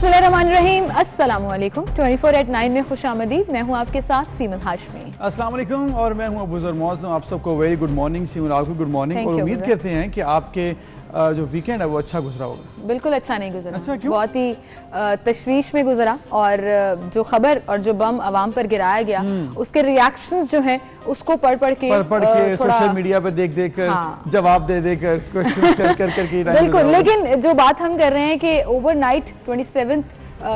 बिस्मिल्लाहिर्रहमानिर्रहीम, अस्सलामुअलैकुम। 24/9 में खुशामदीद। मैं हूँ आपके साथ सीमन हाशमी। अस्सलाम वालेकुम और मैं हूँ अबूज़र मौज़। आप सबको वेरी गुड मॉर्निंग। सीमन आपको गुड मॉर्निंग और उम्मीद करते हैं कि आपके जो वीकेंड है वो अच्छा गुजरा होगा। बिल्कुल अच्छा नहीं गुजरा। अच्छा क्यों? बहुत ही तशवीश में गुजरा और जो खबर और जो बम आवाम पर गिराया गया उसके रिएक्शंस जो हैं उसको पढ़ के सोशल मीडिया पे देख कर जवाब दे कर क्वेश्चन कर बिल्कुल। लेकिन जो बात हम कर रहे हैं कि ओवरनाइट 27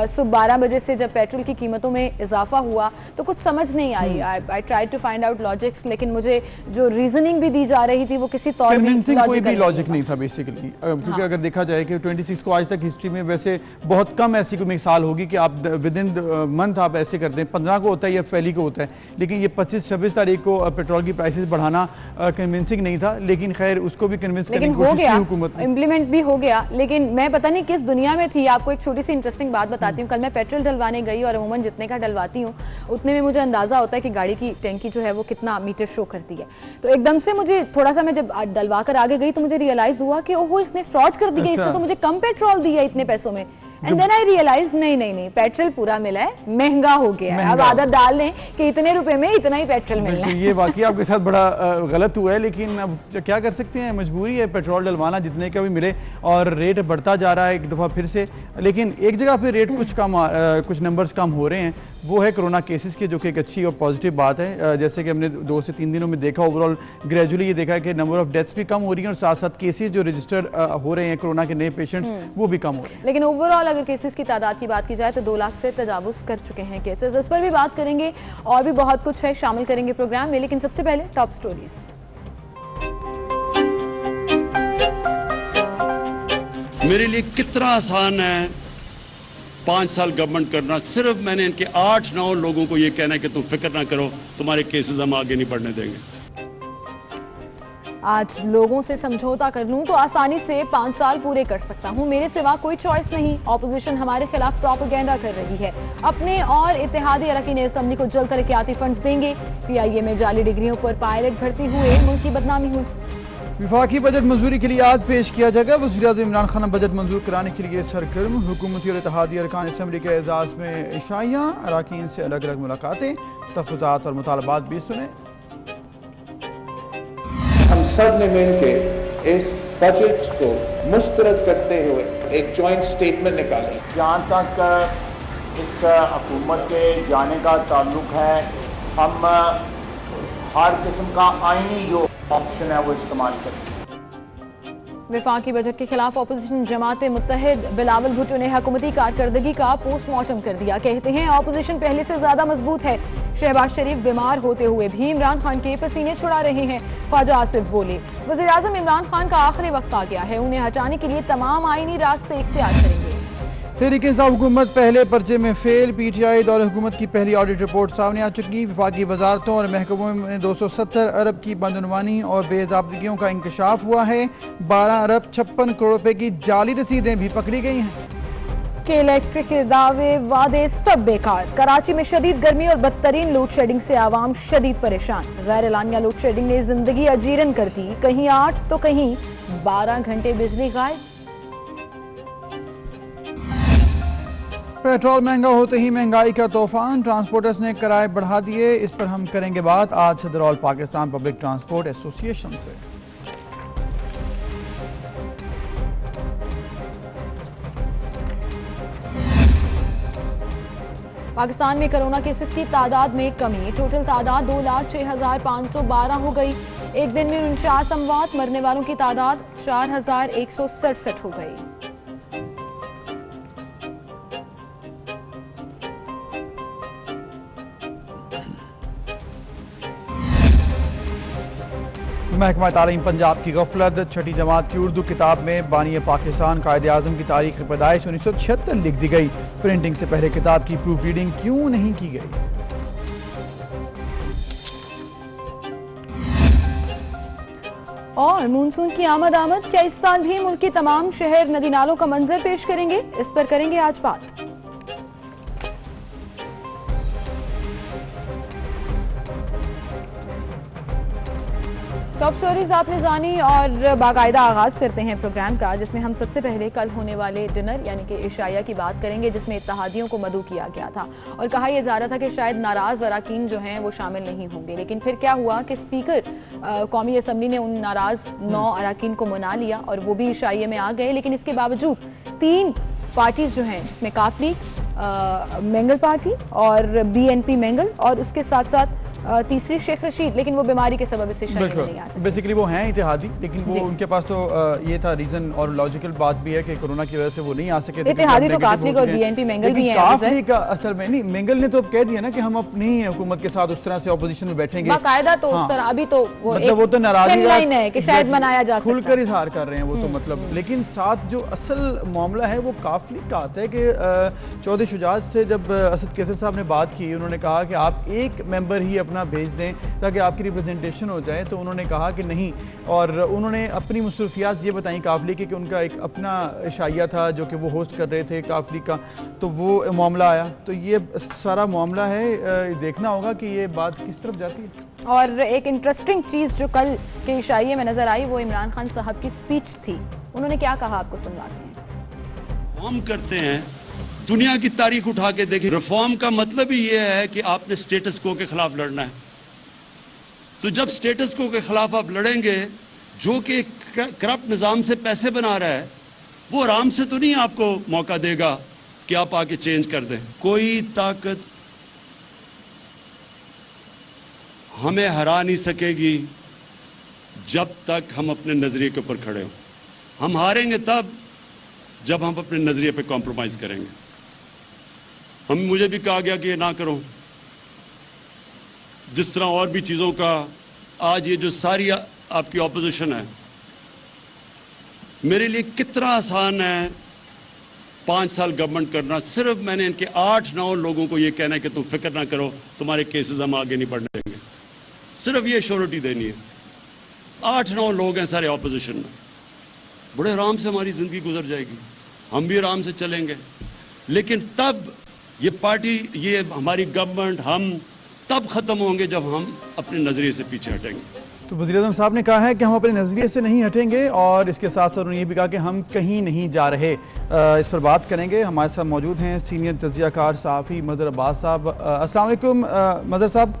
सुबह 12 बजे से जब पेट्रोल की कीमतों में इजाफा हुआ तो कुछ समझ नहीं आई। I try to find out logics, लेकिन मुझे जो रीजनिंग भी दी जा रही थी वो किसी तौर पे कोई भी लॉजिक नहीं था बेसिकली। क्योंकि अगर देखा जाए कि 26 को आज तक हिस्ट्री में वैसे बहुत कम ऐसी कोई मिसाल होगी कि आप विद इन मंथ आप ऐसे करते हैं। 15 को होता है या पहली को होता है, लेकिन ये 25-26 तारीख को पेट्रोल की प्राइसेस बढ़ाना कन्विंसिंग नहीं था। लेकिन खैर उसको भी कन्विंस करने की कोशिश की हुकूमत ने, इम्प्लीमेंट भी हो गया। लेकिन मैं पता नहीं किस दुनिया में थी। आपको एक छोटी सी इंटरेस्टिंग बात बताती हूँ। कल मैं पेट्रोल डलवाने गई और अमूमन जितने का डलवाती हूँ उतने में मुझे अंदाजा होता है कि गाड़ी की टैंकी जो है वो कितना मीटर शो करती है। तो एकदम से मुझे थोड़ा सा, मैं जब डलवा कर आगे गई तो मुझे रियलाइज हुआ कि ओहो इसने फ्रॉड कर दिया। इसने तो मुझे कम पेट्रोल दिया इतने पैसों में। एंड देन आई रियलाइज नहीं, पेट्रोल पूरा मिला है, महंगा हो गया है। अब आदत डाल लें कि इतने रुपए में इतना ही पेट्रोल मिलना है। ये वाकई आपके साथ बड़ा गलत हुआ है, लेकिन अब क्या कर सकते हैं, मजबूरी है। पेट्रोल डलवाना जितने का भी मिले और रेट बढ़ता जा रहा है एक दफ़ा फिर से। लेकिन एक जगह पे रेट कुछ नंबर्स कम हो रहे हैं, वो है कोरोना केसेस की, जो कि एक अच्छी और पॉजिटिव बात है। जैसे कि हमने 2 से 3 दिनों में देखा, ओवरऑल ग्रेजुअली ये देखा है कि नंबर ऑफ डेथ्स भी कम हो रही हैं और साथ साथ केसेस जो रजिस्टर्ड हो रहे हैं कोरोना के नए पेशेंट्स वो भी कम हो रहे हैं। लेकिन ओवरऑल अगर केसेस की तादाद की बात की जाए तो 2 लाख से तजावुज कर चुके हैं केसेस। इस पर भी बात करेंगे और भी बहुत कुछ है, शामिल करेंगे प्रोग्राम में। लेकिन सबसे पहले टॉप स्टोरीज। मेरे लिए कितना आसान है 5 साल गवर्नमेंट करना। सिर्फ मैंने इनके 8-9 लोगों को ये कहना है कि तुम फिक्र ना करो, तुम्हारे केसेस हम आगे नहीं बढ़ने देंगे। आज लोगों से समझौता कर लूं तो आसानी से 5 साल पूरे कर सकता हूं। मेरे सिवा कोई चॉइस नहीं। ऑपोजिशन हमारे खिलाफ प्रोपेगेंडा कर रही है। अपने और इत्तेहादी अरकान असेंबली को जल्द तरक्याती फंड्स देंगे। PIA में जाली डिग्रियों पर पायलट भर्ती हुए, मुल्क की बदनामी हुई। विफाकी बजट मंजूरी के लिए आज पेश किया जाएगा। वज़ीर-ए-आज़म इमरान खान बजट मंजूर कराने के लिए सरगर्म। हुकूमती और इत्तेहादी अरकान असेंबली के एजाज़ में इशाइयाँ, अरकान से अलग अलग मुलाकातें, तहफ़्फ़ुज़ात और मुतालबात भी सुने। हम सब ने मिलकर इस बजट को मुस्तरद करते हुए एक जॉइंट स्टेटमेंट निकाली। जहाँ तक इस हुकूमत के जाने का ताल्लुक है, हम हर किस्म का आईनी जो ऑप्शन है वो इस्तेमाल करें। विफाकी बजट के खिलाफ ऑपोजिशन जमात मुत्तहिद बिलावल भुट्टो ने हुकूमती कारकर्दगी का पोस्टमार्टम कर दिया। कहते हैं ऑपोजिशन पहले से ज्यादा मजबूत है। शहबाज शरीफ बीमार होते हुए भी इमरान खान के पसीने छुड़ा रहे हैं। ख्वाजा आसिफ बोले, वज़ीर-ए-आज़म इमरान खान का आखिरी वक्त आ गया है, उन्हें हटाने के लिए तमाम आईनी रास्ते इख्तियार करेंगे। तहरीक-ए-इंसाफ हुकूमत पहले पर्चे में फेल। PTI दौरे हुकूमत की पहली ऑडिट रिपोर्ट सामने आ चुकी। विफाकी वजारतों और महकमों में 270 अरब की बदनुमानी और बेज़ाब्तगियों का इंकशाफ हुआ है। 12 अरब 56 करोड़ रुपए की जाली रसीदें भी पकड़ी गई हैं। के इलेक्ट्रिक के दावे वादे सब बेकार। कराची में शदीद गर्मी और बदतरीन लोड शेडिंग से आवाम शदीद परेशान। गैर एलानिया लोड शेडिंग ने जिंदगी अजीरन कर दी। कहीं 8 तो कहीं 12 घंटे बिजली गायब। पेट्रोल महंगा होते ही महंगाई का तूफान, ट्रांसपोर्टर्स ने किराए बढ़ा दिए। इस पर हम करेंगे बात आज सदर all Pakistan public transport association से। पाकिस्तान में कोरोना केसेस की तादाद में कमी। टोटल तादाद 2,06,512 हो गई। एक दिन में 49 अमवात। मरने वालों की तादाद 4,167 हो गई। महकमा तालीम पंजाब की गफलत। 6ठी जमात की उर्दू किताब में बानी पाकिस्तान कायद-ए-आज़म की तारीख पैदाइश 1976 लिख दी गई। प्रिंटिंग से पहले किताब की प्रूफ रीडिंग क्यों नहीं की गई? और मानसून की आमद क्या इस साल भी मुल्क के तमाम शहर नदी नालों का मंजर पेश करेंगे? इस पर करेंगे आज बात। टॉप स्टोरीज आपने जानी और बाकायदा आगाज़ करते हैं प्रोग्राम का, जिसमें हम सबसे पहले कल होने वाले डिनर यानी कि इशाया की बात करेंगे, जिसमें इत्तेहादियों को मदऊ किया गया था और कहा यह जा रहा था कि शायद नाराज़ अरकान जो हैं वो शामिल नहीं होंगे। लेकिन फिर क्या हुआ कि स्पीकर कौमी असम्बली ने उन नाराज़ 9 अरकान को मना लिया और वो भी इशाया में आ गए। लेकिन इसके बावजूद 3 पार्टीज जो हैं, जिसमें काफली मंगल पार्टी और BNP मंगल और उसके साथ साथ तीसरी शेख रशीद, लेकिन वो बीमारी के सबब से शामिल नहीं आ सकते। बेसिकली वो हैं इत्तेहादी, लेकिन वो उनके पास तो ये था रीजन और लॉजिकल बात भी है कि कोरोना की वजह से वो नहीं आ सके। इत्तेहादी तो काफली और BNP मंगल भी हैं। काफली का असल में नहीं, मंगल ने तो अब कह दिया ना कि हम अपनी हुकूमत के साथ उस तरह से ऑपोजिशन में बैठेंगे बाकायदा, तो उस तरह अभी तो वो मतलब वो तो नाराजगी है कि शायद मनाया जा सकता है, खुलकर इजहार कर रहे हैं वो तो मतलब। लेकिन साथ जो असल मामला है वो काफली का आता है कि चौधरी शुजात से जब असद कैसर साहब ने बात की, उन्होंने कहा कि आप एक मेंबर ही अपना भेज दें ताकि आपकी रिप्रेजेंटेशन हो जाए, तो उन्होंने कहा कि नहीं। और उन्होंने अपनी मसरूफियात ये बताई काफली की कि उनका एक अपना इशाया था जो कि वो होस्ट कर रहे थे काफली का, तो वो मामला आया। तो ये सारा मामला है, देखना होगा कि ये बात किस तरफ जाती है। और एक इंटरेस्टिंग चीज़ जो कल के इशाये में नजर आई वो इमरान खान साहब की स्पीच थी। उन्होंने क्या कहा आपको सुनवाते हैं। हम करते हैं, दुनिया की तारीख उठा के देखें, रिफॉर्म का मतलब ही ये है कि आपने स्टेटस को के खिलाफ लड़ना है। तो जब स्टेटस को के खिलाफ आप लड़ेंगे, जो कि करप्ट निज़ाम से पैसे बना रहा है, वो आराम से तो नहीं आपको मौका देगा कि आप आके चेंज कर दें। कोई ताकत हमें हरा नहीं सकेगी जब तक हम अपने नजरिए के ऊपर खड़े हों। हम हारेंगे तब जब हम अपने नजरिए पे कॉम्प्रोमाइज करेंगे। मुझे भी कहा गया कि ये ना करो, जिस तरह और भी चीज़ों का आज ये जो सारी आपकी ऑपोजिशन है, मेरे लिए कितना आसान है 5 साल गवर्नमेंट करना। सिर्फ मैंने इनके 8-9 लोगों को ये कहना है कि तुम फिक्र ना करो, तुम्हारे केसेस हम आगे नहीं बढ़ने देंगे। सिर्फ ये श्योरिटी देनी है। 8-9 लोग हैं सारे ऑपोजिशन में, बड़े आराम से हमारी ज़िंदगी गुजर जाएगी, हम भी आराम से चलेंगे। लेकिन तब ये पार्टी, ये हमारी गवर्नमेंट, हम तब ख़त्म होंगे जब हम अपने नज़रिए से पीछे हटेंगे। तो वज़ीर-ए-आज़म साहब ने कहा है कि हम अपने नज़रिए से नहीं हटेंगे और इसके साथ साथ उन्होंने ये भी कहा कि हम कहीं नहीं जा रहे। इस पर बात करेंगे। हमारे साथ मौजूद हैं सीनियर तज्ज़ियाकार सहाफ़ी मज़हर अब्बास साहब। अस्सलाम वालेकुम मज़हर साहब।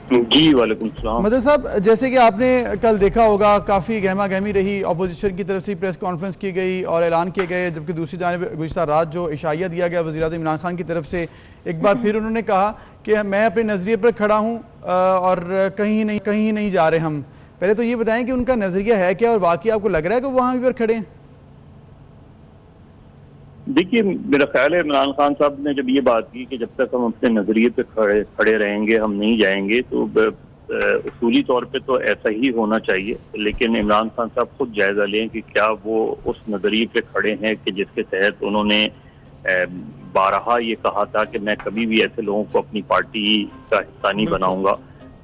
जी वालेकुम सलाम। मज़हर साहब, जैसे कि आपने कल देखा होगा, काफ़ी गहमा गहमी रही, अपोजिशन की तरफ से प्रेस कॉन्फ्रेंस की गई और ऐलान किए गए, जबकि दूसरी जानिब गुज़िश्ता रात जो इशाया दिया गया वज़ीर-ए-आज़म इमरान खान की तरफ से, एक बार फिर उन्होंने कहा कि मैं अपने नज़रिए पर खड़ा हूँ और कहीं नहीं जा रहे हम। पहले तो ये बताएं कि उनका नज़रिया है क्या और वाकई आपको लग रहा है कि वो वहाँ पर खड़े हैं? देखिए, मेरा ख्याल है इमरान खान साहब ने जब ये बात की कि जब तक हम अपने नज़रिए पे खड़े रहेंगे हम नहीं जाएंगे, तो उसूली तौर पे तो ऐसा ही होना चाहिए। लेकिन इमरान खान साहब खुद जायज़ा लें कि क्या वो उस नज़रिए पे खड़े हैं कि जिसके तहत उन्होंने बारहा ये कहा था कि मैं कभी भी ऐसे लोगों को अपनी पार्टी का हिस्सा नहीं बनाऊंगा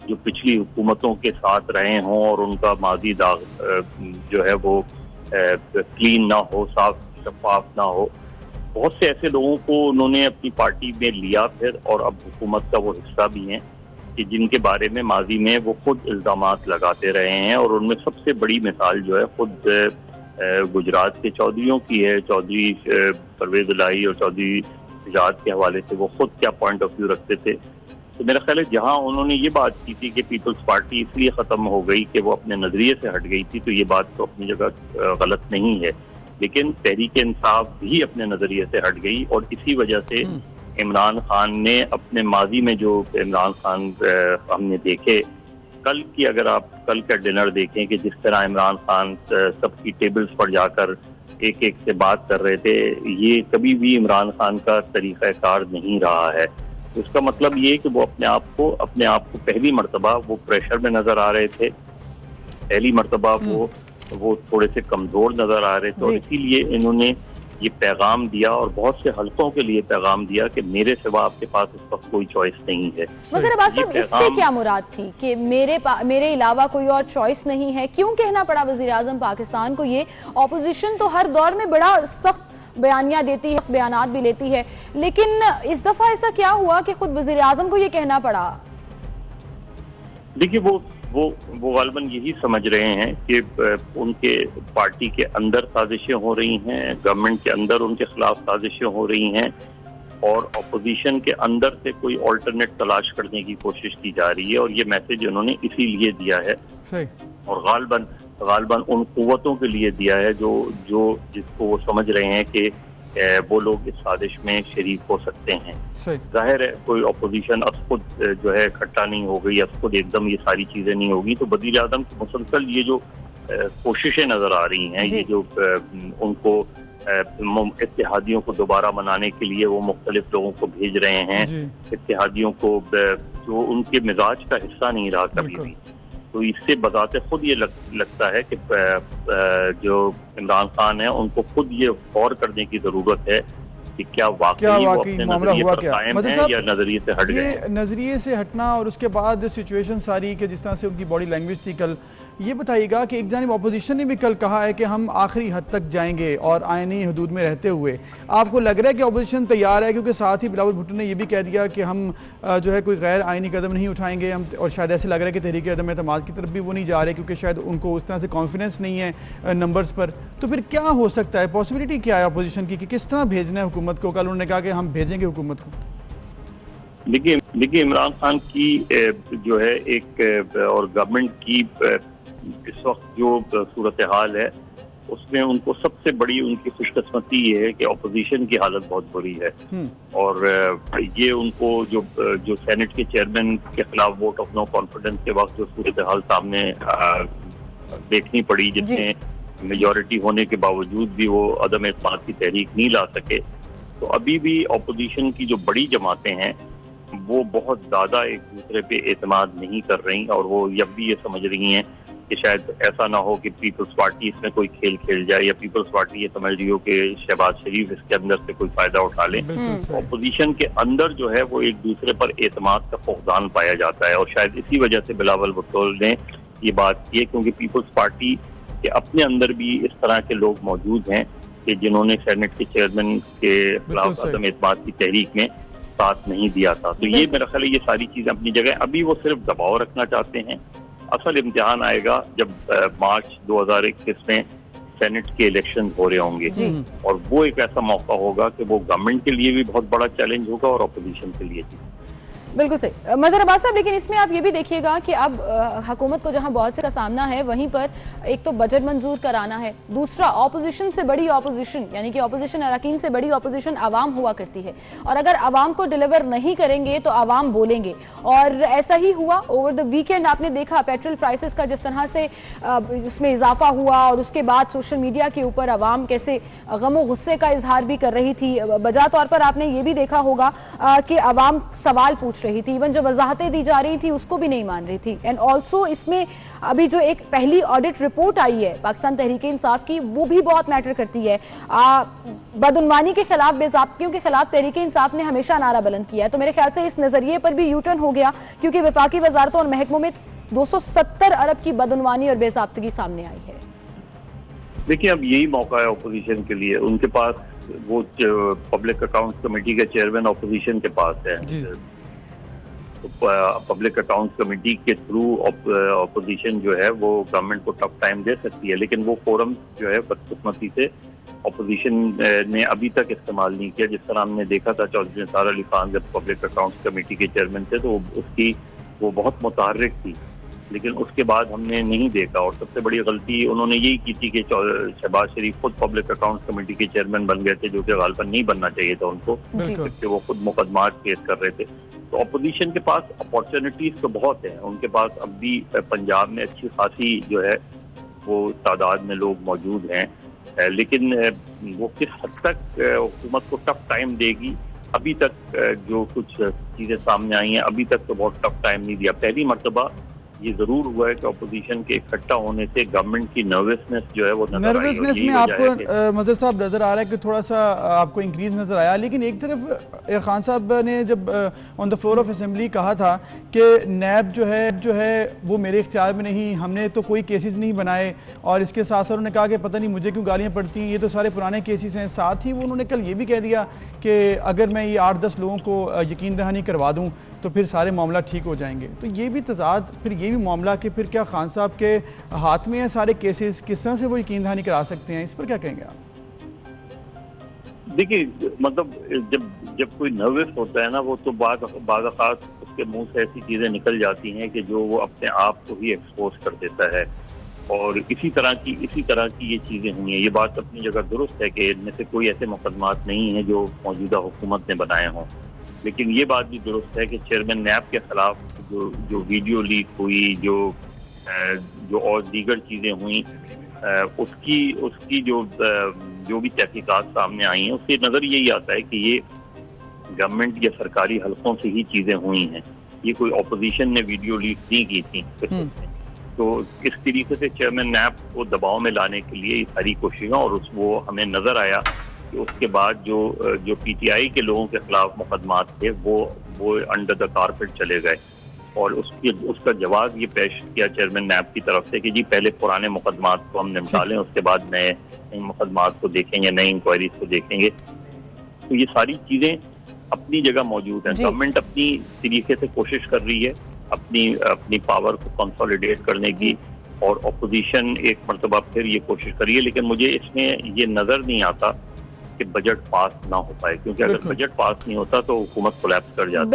जो पिछली हुकूमतों के साथ रहे हों और उनका माजी दाग जो है वो क्लीन ना हो, साफ शफाफ ना हो। बहुत से ऐसे लोगों को उन्होंने अपनी पार्टी में लिया फिर, और अब हुकूमत का वो हिस्सा भी हैं कि जिनके बारे में माजी में वो खुद इल्ज़ामात लगाते रहे हैं। और उनमें सबसे बड़ी मिसाल जो है खुद गुजरात के चौधरीयों की है। चौधरी परवेज इलाही और चौधरी शुजात के हवाले से वो खुद क्या पॉइंट ऑफ व्यू रखते थे। तो मेरा ख्याल है जहाँ उन्होंने ये बात की थी कि पीपल्स पार्टी इसलिए ख़त्म हो गई कि वो अपने नज़रिए से हट गई थी, तो ये बात तो अपनी जगह गलत नहीं है। लेकिन तहरीक इंसाफ भी अपने नज़रिए से हट गई और इसी वजह से इमरान खान ने अपने माजी में जो इमरान खान हमने देखे, कल की अगर आप कल का डिनर देखें कि जिस तरह इमरान खान सबकी टेबल्स पर जाकर एक एक से बात कर रहे थे, ये कभी भी इमरान खान का तरीक़ाकार नहीं रहा है। उसका मतलब ये कि वो अपने आप को पहली मर्तबा वो प्रेशर में नज़र आ रहे थे, पहली मर्तबा वो थोड़े से कमज़ोर नज़र आ रहे थे और इसीलिए इन्होंने ये पैगाम दिया और बहुत से हल्कों के लिए पैगाम दिया कि मेरे सिवा आपके पास इस वक्त कोई चॉइस नहीं है। वज़ीर अब्बास साहब, इससे क्या मुराद थी कि मेरे अलावा कोई और चॉइस नहीं है? क्यों कहना पड़ा वज़ीर आज़म पाकिस्तान को ये? ऑपोजिशन तो हर दौर में बड़ा सख्त बयानियां देती है, बयानात भी लेती है, लेकिन इस दफा ऐसा क्या हुआ कि खुद वज़ीर आज़म को ये कहना पड़ा? देखिए, वो वो गालिबन यही समझ रहे हैं कि उनके पार्टी के अंदर साजिशें हो रही हैं, गवर्नमेंट के अंदर उनके खिलाफ साजिशें हो रही हैं और अपोजिशन के अंदर से कोई ऑल्टरनेट तलाश करने की कोशिश की जा रही है और ये मैसेज उन्होंने इसीलिए दिया है। सही। और गालिबन उन कुव्वतों के लिए दिया है जो जिसको वो समझ रहे हैं कि वो लोग इस साजिश में शरीक हो सकते हैं। जाहिर है कोई अपोजिशन खुद जो है इकट्ठा नहीं हो गई, खुद एकदम ये सारी चीजें नहीं होगी, तो वज़ीर आज़म की मुसलसल ये जो कोशिशें नजर आ रही हैं, ये जो उनको इत्तेहादियों को दोबारा मनाने के लिए वो मुख्तलिफ लोगों को भेज रहे हैं, इत्तेहादियों को जो उनके मिजाज का हिस्सा नहीं रहा कभी भी, तो इससे बताते खुद ये लगता है कि जो इमरान खान है उनको खुद ये गौर करने की जरूरत है कि क्या वाकई वो अपने नजरिए पर कायम है या नजरिए से हट गए। नजरिए से हटना और उसके बाद सिचुएशन सारी के जिस तरह से उनकी बॉडी लैंग्वेज थी कल, ये बताइएगा कि एक जानिब अपोजिशन ने भी कल कहा है कि हम आखिरी हद तक जाएंगे और आईनी हदूद में रहते हुए, आपको लग रहा है कि अपोजिशन तैयार है? क्योंकि साथ ही बिलावल भुट्टो ने यह भी कह दिया कि हम जो है कोई गैर आईनी कदम नहीं उठाएंगे हम, और शायद ऐसे लग रहा है कि तहरीक अदम एतमाद की तरफ भी वो नहीं जा रहे क्योंकि शायद उनको उस तरह से कॉन्फिडेंस नहीं है नंबर्स पर। तो फिर क्या हो सकता है, पॉसिबिलिटी क्या है अपोजिशन की कि किस तरह भेजना है हुकूमत को? कल उन्होंने कहा कि हम भेजेंगे हुकूमत को। देखिए इमरान खान की जो है एक और गवर्नमेंट की इस वक्त जो सूरत हाल है उसमें उनको सबसे बड़ी उनकी खुशकिस्मती ये है कि अपोजिशन की हालत बहुत बुरी है और ये उनको जो सेनेट के चेयरमैन के खिलाफ वोट ऑफ नो कॉन्फिडेंस के वक्त जो सूरत हाल सामने देखनी पड़ी, जिसमें मेजॉरिटी होने के बावजूद भी वो अदम एतमाद की तहरीक नहीं ला सके, तो अभी भी अपोजिशन की जो बड़ी जमातें हैं वो बहुत ज़्यादा एक दूसरे पे एतमाद नहीं कर रही और वो अब भी ये समझ रही हैं कि शायद ऐसा ना हो कि पीपल्स पार्टी इसमें कोई खेल खेल जाए या पीपल्स पार्टी ये समझ रही हो कि शहबाज शरीफ इसके अंदर से कोई फायदा उठा ले। अपोजिशन के अंदर जो है वो एक दूसरे पर एतमाद का फुकदान पाया जाता है और शायद इसी वजह से बिलावल भुट्टो ने ये बात की है, क्योंकि पीपल्स पार्टी के अपने अंदर भी इस तरह के लोग मौजूद हैं कि जिन्होंने सेनेट के चेयरमैन के खिलाफ अदम एतमाद की तहरीक में साथ नहीं दिया था। तो ये मेरा ख्याल है ये सारी चीजें अपनी जगह, अभी वो सिर्फ दबाव रखना चाहते हैं। असल इम्तिहान आएगा जब मार्च 2021 में सेनेट के इलेक्शन हो रहे होंगे और वो एक ऐसा मौका होगा कि वो गवर्नमेंट के लिए भी बहुत बड़ा चैलेंज होगा और अपोजिशन के लिए भी। बिल्कुल सही मज़हर अब्बास साहब, लेकिन इसमें आप ये भी देखिएगा कि अब हुकूमत को जहां बहुत से का सामना है वहीं पर एक तो बजट मंजूर कराना है, दूसरा ऑपोजिशन से बड़ी ऑपोजिशन यानी कि ऑपोजिशन अरकान से बड़ी ऑपोजिशन आवाम हुआ करती है और अगर आवाम को डिलीवर नहीं करेंगे तो आवाम बोलेंगे और ऐसा ही हुआ। ओवर द वीकेंड आपने देखा पेट्रोल प्राइसेस का जिस तरह से उसमें इजाफा हुआ और उसके बाद सोशल मीडिया के ऊपर आवाम कैसे गम गुस्से का इजहार भी कर रही थी। बजा तौर पर आपने ये भी देखा होगा कि आवाम सवाल पूछ रही थी, इवन जो वजाहतें दी जा रही थी उसको भी नहीं मान रही थी। एंड ऑल्सो इसमें अभी जो एक पहली ऑडिट रिपोर्ट आई है पाकिस्तान तहरीक इंसाफ की, वो भी बहुत मैटर करती है। बदउनवानी के खिलाफ, बेज़ाब्तियों के खिलाफ तहरीक इंसाफ ने हमेशा नारा बुलंद किया है, तो मेरे ख्याल से इस नजरिए पर भी यूटर्न हो गया क्योंकि वफाकी वजारतों और महकमों में 270 अरब की बदउनवानी और बेज़ाब्तगी सामने आई है। देखिए अब यही मौका है अपोजिशन के लिए, उनके पास वो पब्लिक अकाउंट्स कमेटी के चेयरमैन अपोजिशन के पास है, तो पब्लिक अकाउंट्स कमेटी के थ्रू अपोजिशन जो है वो गवर्नमेंट को टफ टाइम दे सकती है, लेकिन वो फोरम जो है बदकिस्मती से अपोजिशन ने अभी तक इस्तेमाल नहीं किया। जिस तरह हमने देखा था चौधरी निसार अली खान जब पब्लिक अकाउंट्स कमेटी के चेयरमैन थे तो उसकी वो बहुत मुतहर्रिक थी, लेकिन उसके बाद हमने नहीं देखा और सबसे बड़ी गलती उन्होंने यही की थी कि शहबाज शरीफ खुद पब्लिक अकाउंट्स कमेटी के चेयरमैन बन गए थे, जो कि गालिबन नहीं बनना चाहिए था उनको, क्योंकि वो खुद मुकदमात केस कर रहे थे। तो अपोजिशन के पास अपॉर्चुनिटीज तो बहुत हैं, उनके पास अब भी पंजाब में अच्छी खासी जो है वो तादाद में लोग मौजूद हैं, लेकिन वो किस हद तक हुकूमत को टफ टाइम देगी, अभी तक जो कुछ चीज़ें सामने आई हैं अभी तक तो बहुत टफ टाइम नहीं दिया। पहली मरतबा ये जरूर हुआ है कि अपोजिशन के इकट्ठा होने से गवर्नमेंट की नर्वसनेस जो है वो नर्वसनेस में आपको मज़हर साहब नजर आ रहा है कि थोड़ा सा आपको इंक्रीज नजर आया, लेकिन एक तरफ खान साहब ने जब on the floor of assembly कहा था कि नैब जो है वो मेरे इख्तियार में नहीं, हमने तो कोई केसेस नहीं बनाए, और इसके साथ साथ उन्होंने कहा कि पता नहीं मुझे क्यों गालियाँ पड़ती हैं, ये तो सारे पुराने केसेस हैं। साथ ही वो उन्होंने कल ये भी कह दिया कि अगर मैं ये 8-10 लोगों को यकीन दहानी करवा दूँ तो फिर सारे मामला ठीक हो जाएंगे। तो ये भी तजाद फिर ये भी मामला कि फिर क्या खान साहब के हाथ में है सारे केसेस, किस तरह से वो यकीन दहानी करा सकते हैं, इस पर क्या कहेंगे आप? देखिए, मतलब जब कोई नर्वस होता है ना, वो तो बाज़ उसके मुंह से ऐसी चीज़ें निकल जाती हैं कि जो वो अपने आप को ही एक्सपोज कर देता है। और इसी तरह की ये चीज़ें हुई हैं। ये बात अपनी जगह दुरुस्त है कि इनमें से कोई ऐसे मुकदमात नहीं हैं जो मौजूदा हुकूमत ने बनाए हों, लेकिन ये बात भी दुरुस्त है कि चेयरमैन नैब के खिलाफ जो वीडियो लीक हुई, जो और दीगर चीज़ें हुई, उसकी जो भी तहकीकात सामने आई हैं, उससे नज़र यही आता है कि ये गवर्नमेंट या सरकारी हलकों से ही चीज़ें हुई हैं। ये कोई ऑपोजिशन ने वीडियो लीक नहीं की थी। तो इस तरीके से चेयरमैन नैब को दबाव में लाने के लिए सारी कोशिशें, और वो हमें नज़र आया कि उसके बाद जो PTI के लोगों के खिलाफ मुकदमात थे वो अंडर द कारपेट चले गए। और उसका जवाब ये पेश किया चेयरमैन नैब की तरफ से कि जी पहले पुराने मुकदमात को हम निपटा लें, उसके बाद नए मुकदमात को देखेंगे, नई इंक्वायरीज को देखेंगे। तो ये सारी चीज़ें अपनी जगह मौजूद हैं। गवर्नमेंट अपनी तरीके से कोशिश कर रही है अपनी पावर को कंसोलिडेट करने की, और अपोजिशन एक मरतबा फिर ये कोशिश कर रही है। लेकिन मुझे इसमें ये नज़र नहीं आता कि बजट पास ना हो पाए, क्योंकि अगर बजट पास नहीं होता तो हुकूमत कोलैप्स कर जाती है।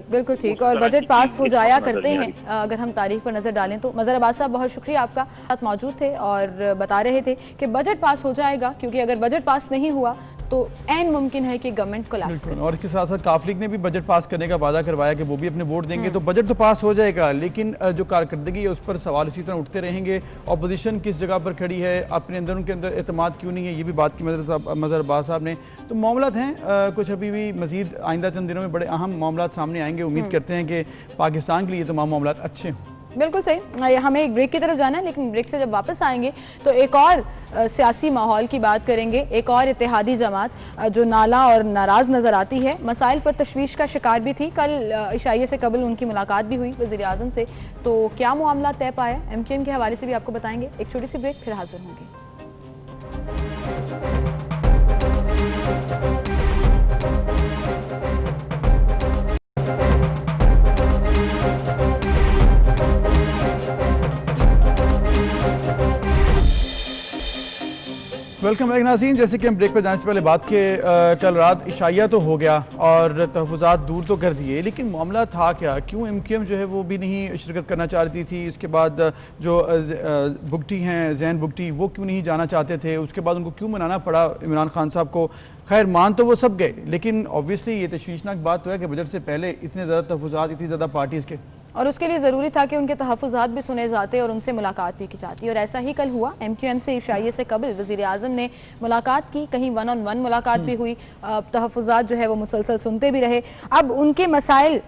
बिल्कुल ठीक। और बजट पास हो जाया करते हैं अगर हम तारीख पर नजर डालें तो। मज़हर अब्बास साहब, बहुत शुक्रिया, आपका साथ मौजूद थे और बता रहे थे कि बजट पास हो जाएगा, क्योंकि अगर बजट पास नहीं हुआ तो ऐन मुमकिन है कि गवर्नमेंट कोलैप्स करे। और इसके साथ साथ काफ लीग ने भी बजट पास करने का वादा करवाया कि वो भी अपने वोट देंगे, तो बजट तो पास हो जाएगा, लेकिन जो कारकर्दगी है उस पर सवाल इसी तरह उठते रहेंगे। अपोजिशन किस जगह पर खड़ी है, अपने अंदर उनके अंदर एतमाद क्यों नहीं है, ये भी बात की मज़हर अब्बास साहब ने। तो मामलात हैं कुछ अभी भी मज़ीद आइंदा चंद दिनों में बड़े अहम मामलात सामने आएंगे। उम्मीद करते हैं कि पाकिस्तान के लिए तमाम मामलात अच्छे हों। बिल्कुल सही। हमें एक ब्रेक की तरफ जाना है, लेकिन ब्रेक से जब वापस आएंगे तो एक और सियासी माहौल की बात करेंगे। एक और इत्तेहादी जमात जो नाला और नाराज़ नज़र आती है, मसाइल पर तशवीश का शिकार भी थी। कल इशाइये से कबल उनकी मुलाकात भी हुई वज़ीर आज़म से, तो क्या मामला तय पाया, MQM के हवाले से भी आपको बताएंगे। एक छोटी सी ब्रेक, फिर हाजिर होंगे। वेलकम बैक नाज़रीन। जैसे कि हम ब्रेक पर जाने से पहले बात के कल रात इशाइया तो हो गया और तहफ़्फ़ुज़ात दूर तो कर दिए, लेकिन मामला था क्या, क्यों MQM जो है वो भी नहीं शिरकत करना चाहती थी। उसके बाद जो बुगटी हैं जैन बुगटी, वो क्यों नहीं जाना चाहते थे, उसके बाद उनको क्यों मनाना पड़ा इमरान खान साहब को। खैर मान तो वो सब गए, लेकिन ऑब्वियसली ये तशवीशनाक बात तो है कि बजट से पहले इतने ज़्यादा तहफ़्फ़ुज़ात, इतनी ज़्यादा पार्टीज़ के, और उसके लिए ज़रूरी था कि उनके तहफ़्फ़ुज़ात भी सुने जाते और उनसे मुलाकात भी की जाती, और ऐसा ही कल हुआ। MQM से इशाइये से कबल वज़ीर आज़म ने मुलाकात की, कहीं 1-on-1 मुलाकात भी हुई, तहफ़्फ़ुज़ात जो है वो मुसलसल सुनते भी रहे। अब उनके मसाइल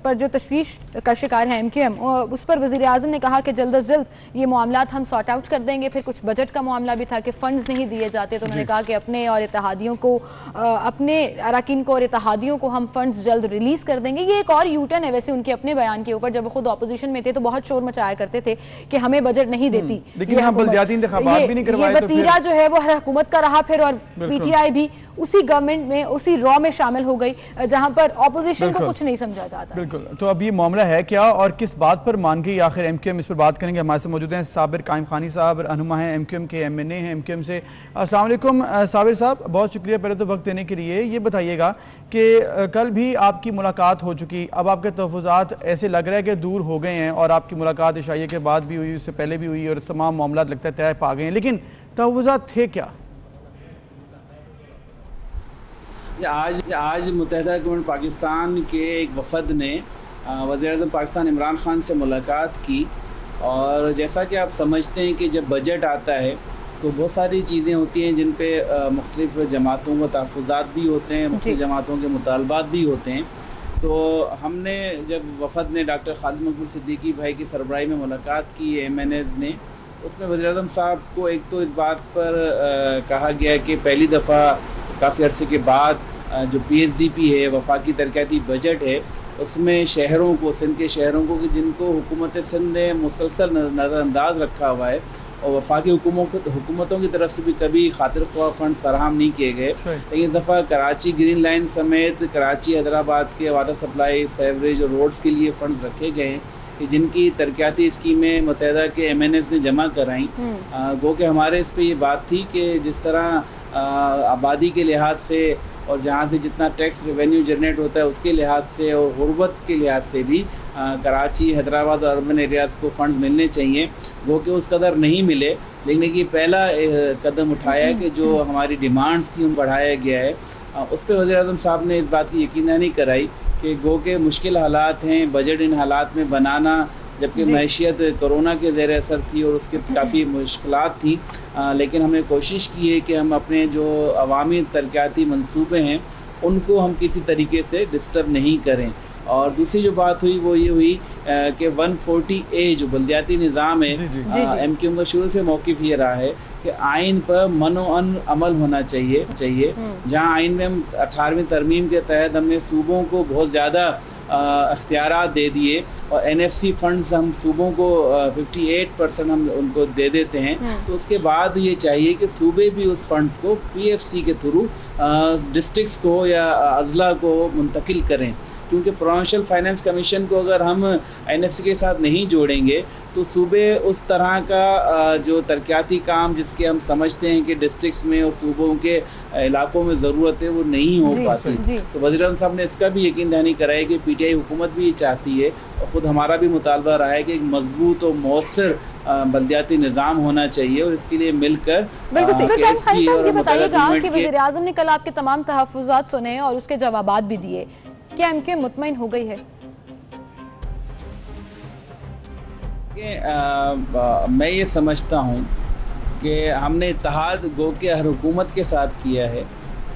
पर जो तशवीश का शिकार है MQM, उस पर वज़ीर आज़म ने कहा कि जल्द अज जल्द ये मामलात हम सॉर्ट आउट कर देंगे। फिर कुछ बजट का मामला भी था कि फ़ंड्स नहीं दिए जाते, तो उन्होंने कहा कि अपने और इत्तेहादियों को, अपने अरकान को और इत्तेहादियों को हम फंड्स जल्द रिलीज़ कर देंगे। ये एक और यूटर्न है वैसे उनके अपने बयान के ऊपर। जब वो खुद ऑपोजिशन में थे तो बहुत शोर मचाया करते थे कि हमें बजट नहीं देती, लेकिन यहाँ बल्दियाती इंतखाबात भी नहीं करवाए, ये वतीरा जो है वो हर हुकूमत का रहा फिर, और PTI भी उसी गवर्नमेंट में, उसी रॉ में शामिल हो गई जहां पर ऑपोजिशन को कुछ नहीं समझा जाता। बिल्कुल। तो अब ये मामला है क्या और किस बात पर मान गई आखिर MQM, इस पर बात करेंगे। हमारे साथ मौजूद हैं साबिर कायम खानी साहब, रहनुमा हैं MQM के, MNA हैं MQM से। अस्सलाम वालेकुम साबिर साहब, बहुत शुक्रिया पहले तो वक्त देने के लिए। ये बताइएगा कि कल भी आपकी मुलाकात हो चुकी, अब आपके तहफ़्फ़ुज़ात ऐसे लग रहा है कि दूर हो गए हैं, और आपकी मुलाकात इशाइये के बाद भी हुई, उससे पहले भी हुई, और तमाम मामला लगता है तय पा गए हैं, लेकिन तहफ़्फ़ुज़ात थे क्या? आज मुत्तहिदा हुकूमत पाकिस्तान के एक वफ़द ने वज़ीर-ए-आज़म पाकिस्तान इमरान खान से मुलाकात की, और जैसा कि आप समझते हैं कि जब बजट आता है तो बहुत सारी चीज़ें होती हैं जिन पे मुख्तलिफ़ जमातों को तहफ़्फ़ुज़ात भी होते हैं, मुख्तलिफ़ जमातों के मुतालबात भी होते हैं। तो हमने जब वफ़द ने डॉक्टर खालिद मकबूल सिद्दीकी भाई की सरबराही में मुलाकात की MNAs ने, उसमें वज़ीर-ए-आज़म साहब को एक तो इस बात पर कहा गया कि पहली दफ़ा काफ़ी अरसे के बाद जो PSDP है, वफाकी तरक्याती बजट है, उसमें शहरों को, सिंध के शहरों को, कि जिनको हुकूमत सिंध ने मुसलसल नज़रअंदाज रखा हुआ है और वफाकी हुकूमतों की तरफ से भी कभी खातिर ख्वाह फ़ंड्स फराहम नहीं किए गए, लेकिन इस दफ़ा कराची ग्रीन लाइन समेत कराची हैदराबाद के वाटर सप्लाई, सेवरेज और रोड्स के लिए फ़ंड्स रखे गए हैं। कि जिनकी तरक्याती स्कीमें मुत्तहिदा के MNS ने जमा कराई, गो कि हमारे इस पे ये बात थी कि जिस तरह आबादी के लिहाज से और जहाँ से जितना टैक्स रेवेन्यू जनरेट होता है उसके लिहाज से और गुर्बत के लिहाज से भी कराची, हैदराबाद और अर्बन एरियाज़ को फ़ंड्स मिलने चाहिए, वो कि उस कदर नहीं मिले। लेकिन ये पहला कदम उठाया है कि जो हमारी डिमांड्स थी उन बढ़ाया गया है। उस पर वज़ीर-ए-आज़म साहब ने इस बात की यकीनदहानी कराई कि गो के मुश्किल हालात हैं, बजट इन हालात में बनाना, जबकि मैशियत कोरोना के ज़ेर असर थी और उसके काफ़ी मुश्किलात थी, लेकिन हमने कोशिश की है कि हम अपने जो अवामी तरक्याती मंसूबे हैं उनको हम किसी तरीके से डिस्टर्ब नहीं करें। और दूसरी जो बात हुई वो ये हुई कि 140A जो बल्दियाती निज़ाम है, MQM का शुरू से मौक़िफ़ ये रहा है कि आइन पर मनोअन अमल होना चाहिए। जहाँ आइन में हम 18वीं तरमीम के तहत हमने सूबों को बहुत ज़्यादा अख्तियारात दे दिए और NFC फंड्स हम सूबों को 58% हम उनको दे देते हैं, तो उसके बाद ये चाहिए कि सूबे भी उस फंड्स को PFC के थ्रू डिस्ट्रिक्ट्स को या अजला को मुंतकिल करें, क्योंकि प्रोविंशियल फाइनेंस कमीशन को अगर हम NFC के साथ नहीं जोड़ेंगे तो सूबे उस तरह का जो तरक्याती काम जिसके हम समझते हैं कि डिस्ट्रिक्ट्स में और सूबों के इलाकों में ज़रूरत है वो नहीं हो पाती। तो वज़ीर-ए-आज़म साहब ने इसका भी यकीन दहानी कराई कि PTI हुकूमत भी ये चाहती है और ख़ुद हमारा भी मुतालबा रहा है कि एक मजबूत और मौसर बल्दियाती निज़ाम होना चाहिए और इसके लिए मिलकर बताइएगा कि वज़ीर-ए-आज़म ने कल आपके तमाम तहफ़्फ़ुज़ात सुने और उसके जवाबात भी दिए, क्या MQM मुतमईन हो गई है? मैं ये समझता हूँ कि हमने इत्तेहाद गो के हर हुकूमत के साथ किया है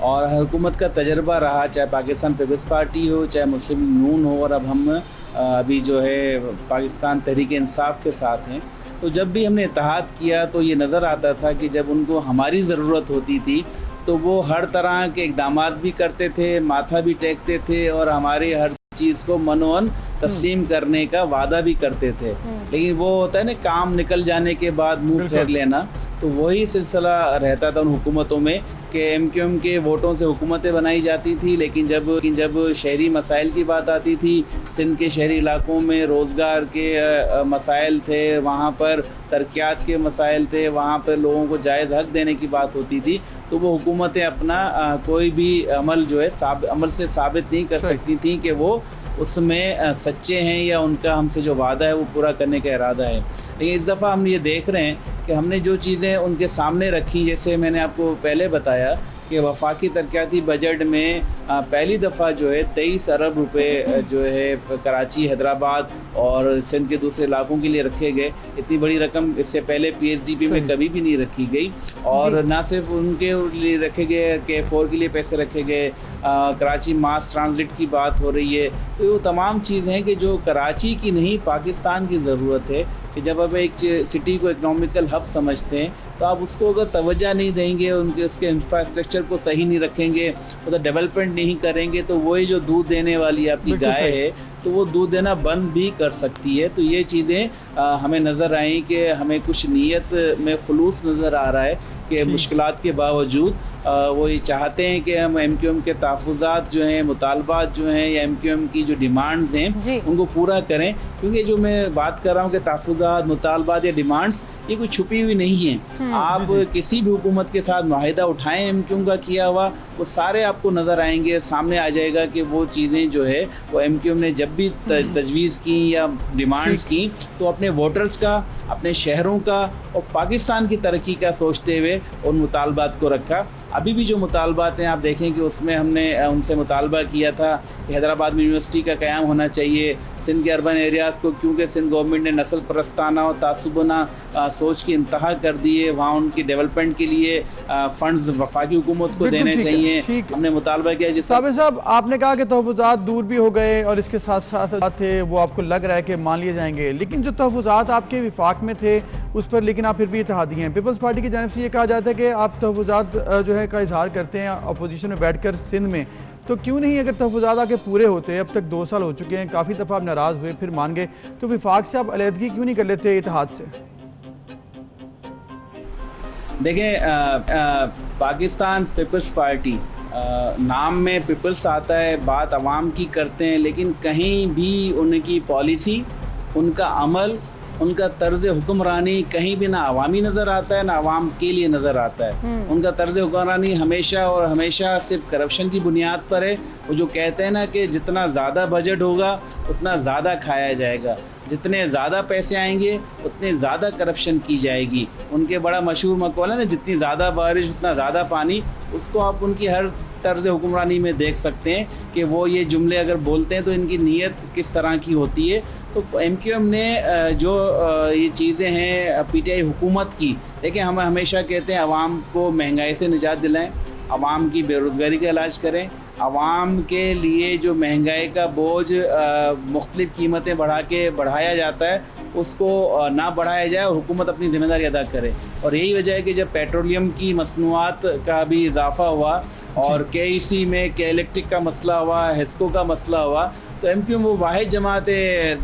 और हर हुकूमत का तजर्बा रहा, चाहे पाकिस्तान पीपल्स पार्टी हो, चाहे मुस्लिम नून हो, और अब हम अभी जो है पाकिस्तान तहरीक इंसाफ के साथ हैं। तो जब भी हमने इत्तेहाद किया तो ये नज़र आता था कि जब उनको हमारी ज़रूरत होती थी तो वो हर तरह के इक़दामात भी करते थे, माथा भी टेकते थे और हमारे हर चीज़ को मनोअन तस्लीम करने का वादा भी करते थे। लेकिन वो होता है ना, काम निकल जाने के बाद मुंह फेर लेना, तो वही सिलसिला रहता था उन हुकूमतों में कि MQM के वोटों से हुकूमतें बनाई जाती थी, लेकिन जब शहरी मसाइल की बात आती थी, सिंध के शहरी इलाकों में रोज़गार के मसाइल थे, वहाँ पर तरक्यात के मसाइल थे, वहाँ पर लोगों को जायज़ हक़ देने की बात होती थी, तो वो हुकूमतें अपना कोई भी अमल जो है अमल से साबित नहीं कर सकती थी कि वो उसमें सच्चे हैं या उनका हमसे जो वादा है वो पूरा करने का इरादा है। लेकिन इस दफ़ा हम ये देख रहे हैं कि हमने जो चीज़ें उनके सामने रखी, जैसे मैंने आपको पहले बताया कि वफाकी तरक्याती बजट में पहली दफ़ा जो है 23 अरब रुपए जो है कराची, हैदराबाद और सिंध के दूसरे इलाकों के लिए रखे गए। इतनी बड़ी रकम इससे पहले PSDP में कभी भी नहीं रखी गई। और ना सिर्फ उनके लिए रखे गए, K4 के लिए पैसे रखे गए, कराची मास ट्रांजिट की बात हो रही है। तो वो तमाम चीज़ें हैं कि जो कराची की नहीं पाकिस्तान की ज़रूरत है कि जब आप एक सिटी को इकनॉमिकल हब समझते हैं तो आप उसको अगर तवज्जो नहीं देंगे, उसके इंफ्रास्ट्रक्चर को सही नहीं रखेंगे, उधर डेवलपमेंट नहीं करेंगे, तो वही जो दूध देने वाली आपकी गाय है तो वो दूध देना बंद भी कर सकती है। तो ये चीज़ें हमें नज़र आई कि हमें कुछ नीयत में खुलूस नज़र आ रहा है कि मुश्किलात के बावजूद वो ये चाहते हैं कि हम MQM के तहफ़्फ़ुज़ात जो हैं, मुतालबात जो हैं या MQM की जो डिमांड्स हैं उनको पूरा करें। क्योंकि जो मैं बात कर रहा हूँ कि तहफ़्फ़ुज़ात, मुतालबात या डिमांड्स ये कोई छुपी हुई नहीं है। आप किसी भी हुकूमत के साथ माहिदा उठाएं MQM का किया हुआ, वो सारे आपको नज़र आएंगे, सामने आ जाएगा कि वो चीज़ें जो है वो MQM ने जब भी तजवीज़ की या डिमांड्स की तो अपने वोटर्स का, अपने शहरों का और पाकिस्तान की तरक्की का सोचते हुए उन मुतालबात को रखा। अभी भी जो मुतालबात हैं आप देखें कि उसमें हमने उनसे मुतालबा किया था कि हैदराबाद में यूनिवर्सिटी का क़याम होना चाहिए, सिंध के अर्बन एरियाज़ को, क्योंकि सिंध गवर्नमेंट ने नस्ल परस्ताना और तासुबाना सोच की इंतहा कर दी है, वहाँ उनकी डेवलपमेंट के लिए फ़ंड्स वफाकी हुकूमत को देने चाहिए। हमने मुतालबा किया। जिस साहब आपने कहा कि तहफ़्फ़ुज़ात दूर भी हो गए और इसके साथ साथ थे वो आपको लग रहा है कि मान लिए जाएंगे, लेकिन जो तहफ़्फ़ुज़ात आपके विफाक में थे उस पर लेकिन आप फिर भी इत्तेहादी हैं। पीपल्स पार्टी की जानिब से ये कहा जाता है कि आप तहफ़्फ़ुज़ात जो है का इजहार करते हैं अपोजिशन में बैठकर सिंध में, तो क्यों नहीं अगर तहफ़्फ़ुज़ात आके पूरे होते हैं, अब तक 2 साल हो चुके हैं, काफ़ी दफ़ा आप नाराज़ हुए फिर मान गए, तो विफाक से आप अलहदगी क्यों नहीं कर लेते इत्तेहाद से? देखें, पाकिस्तान पीपल्स पार्टी नाम में पीपल्स आता है, बात अवाम की करते हैं, लेकिन कहीं भी उनकी पॉलिसी, उनका अमल, उनका तर्ज हुक्मरानी कहीं भी ना अवामी नज़र आता है ना अवाम के लिए नज़र आता है। उनका तर्ज हुक्मरानी हमेशा और हमेशा सिर्फ करप्शन की बुनियाद पर है। वो जो कहते हैं ना कि जितना ज़्यादा बजट होगा उतना ज़्यादा खाया जाएगा, जितने ज़्यादा पैसे आएंगे उतने ज़्यादा करप्शन की जाएगी। उनके बड़ा मशहूर मकौल है ना, जितनी ज़्यादा बारिश उतना ज़्यादा पानी। उसको आप उनकी हर तर्ज हुक्मरानी में देख सकते हैं कि वो ये जुमले अगर बोलते हैं तो इनकी नीयत किस तरह की होती है। तो MQM ने जो ये चीज़ें हैं PTI हुकूमत की, देखिए हम हमेशा कहते हैं आवाम को महंगाई से निजात दिलाएं, आवाम की बेरोज़गारी का इलाज करें, आवाम के लिए जो महंगाई का बोझ मुख्तलिफ़ कीमतें बढ़ाया जाता है उसको ना बढ़ाया जाए और हुकूमत अपनी ज़िम्मेदारी अदा करे। और यही वजह है कि जब पेट्रोलियम की मसनूआत का भी इजाफ़ा हुआ और KEC में इलेक्ट्रिक का मसला हुआ, हेस्को का मसला हुआ, तो MQM वो वाहिद जमात है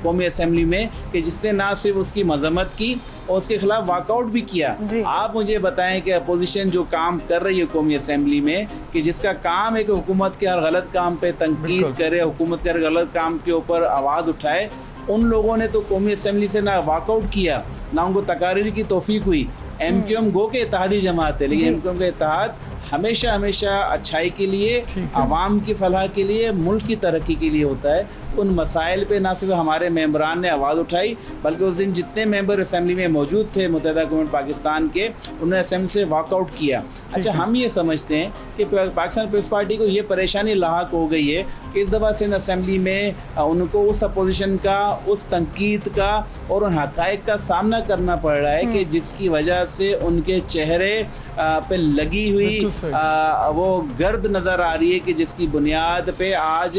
कौमी असम्बली में कि जिसने ना सिर्फ उसकी मजम्मत की और उसके खिलाफ वॉकआउट भी किया। आप मुझे बताएं कि अपोजिशन जो काम कर रही है कौमी असम्बली में, कि जिसका काम है कि हुकूमत के हर गलत काम पे तनकीद करे, हुकूमत के हर गलत काम के ऊपर आवाज़ उठाए, उन लोगों ने तो कौमी असम्बली से ना वॉकआउट किया ना उनको तकारीर की तौफीक हुई। MQM गो के इत्तेहादी जमात है, लेकिन MQM का इत्तेहाद हमेशा हमेशा अच्छाई के लिए, आवाम की फलाह के लिए, मुल्क की तरक्की के लिए होता है। उन मसाइल पे ना सिर्फ हमारे मेंबरान ने आवाज़ उठाई बल्कि उस दिन जितने मेंबर असम्बली में मौजूद थे मुत्तहिदा हुकूमत पाकिस्तान के, उन्होंने असम्बली से वॉकआउट किया। अच्छा, हम ये समझते हैं कि पाकिस्तान पीपल्स पार्टी को ये परेशानी लाहक हो गई है कि इस दफ़ा सिंध असम्बली में उनको उस अपोजिशन का, उस तनकीद का और उन हक़ाइक़ का सामना करना पड़ रहा है कि जिसकी वजह से उनके चेहरे पे लगी हुई वो गर्द नज़र आ रही है कि जिसकी बुनियाद पे आज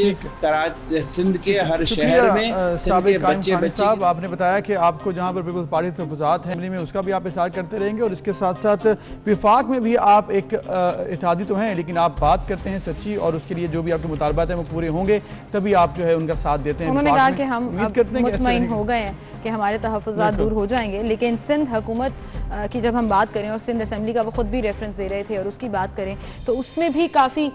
सिंध के हर शहर में सिंध के बच्चे साहब, आपने बताया कि आपको जहाँ पर पीपल्स पार्टी तहफ़्फ़ुज़ात हैं में उसका भी आप इज़हार करते रहेंगे और इसके साथ साथ विफाक में भी आप एक इत्तेहादी तो हैं, लेकिन आप बात करते हैं सच्ची और उसके लिए जो भी आपके मुतालबात हैं वो पूरे होंगे तभी आप जो है उनका साथ देते हैं। उन्होंने कहा कि हम मुतमईन हो गए हैं कि हमारे तहफ़्फ़ुज़ात दूर हो जाएंगे, लेकिन सिंध हुकूमत की जब हम बात करें और सिंध असम्बली का वो खुद भी रेफरेंस दे रहे थे और उसकी बात करें तो उसमें भी काफ़ी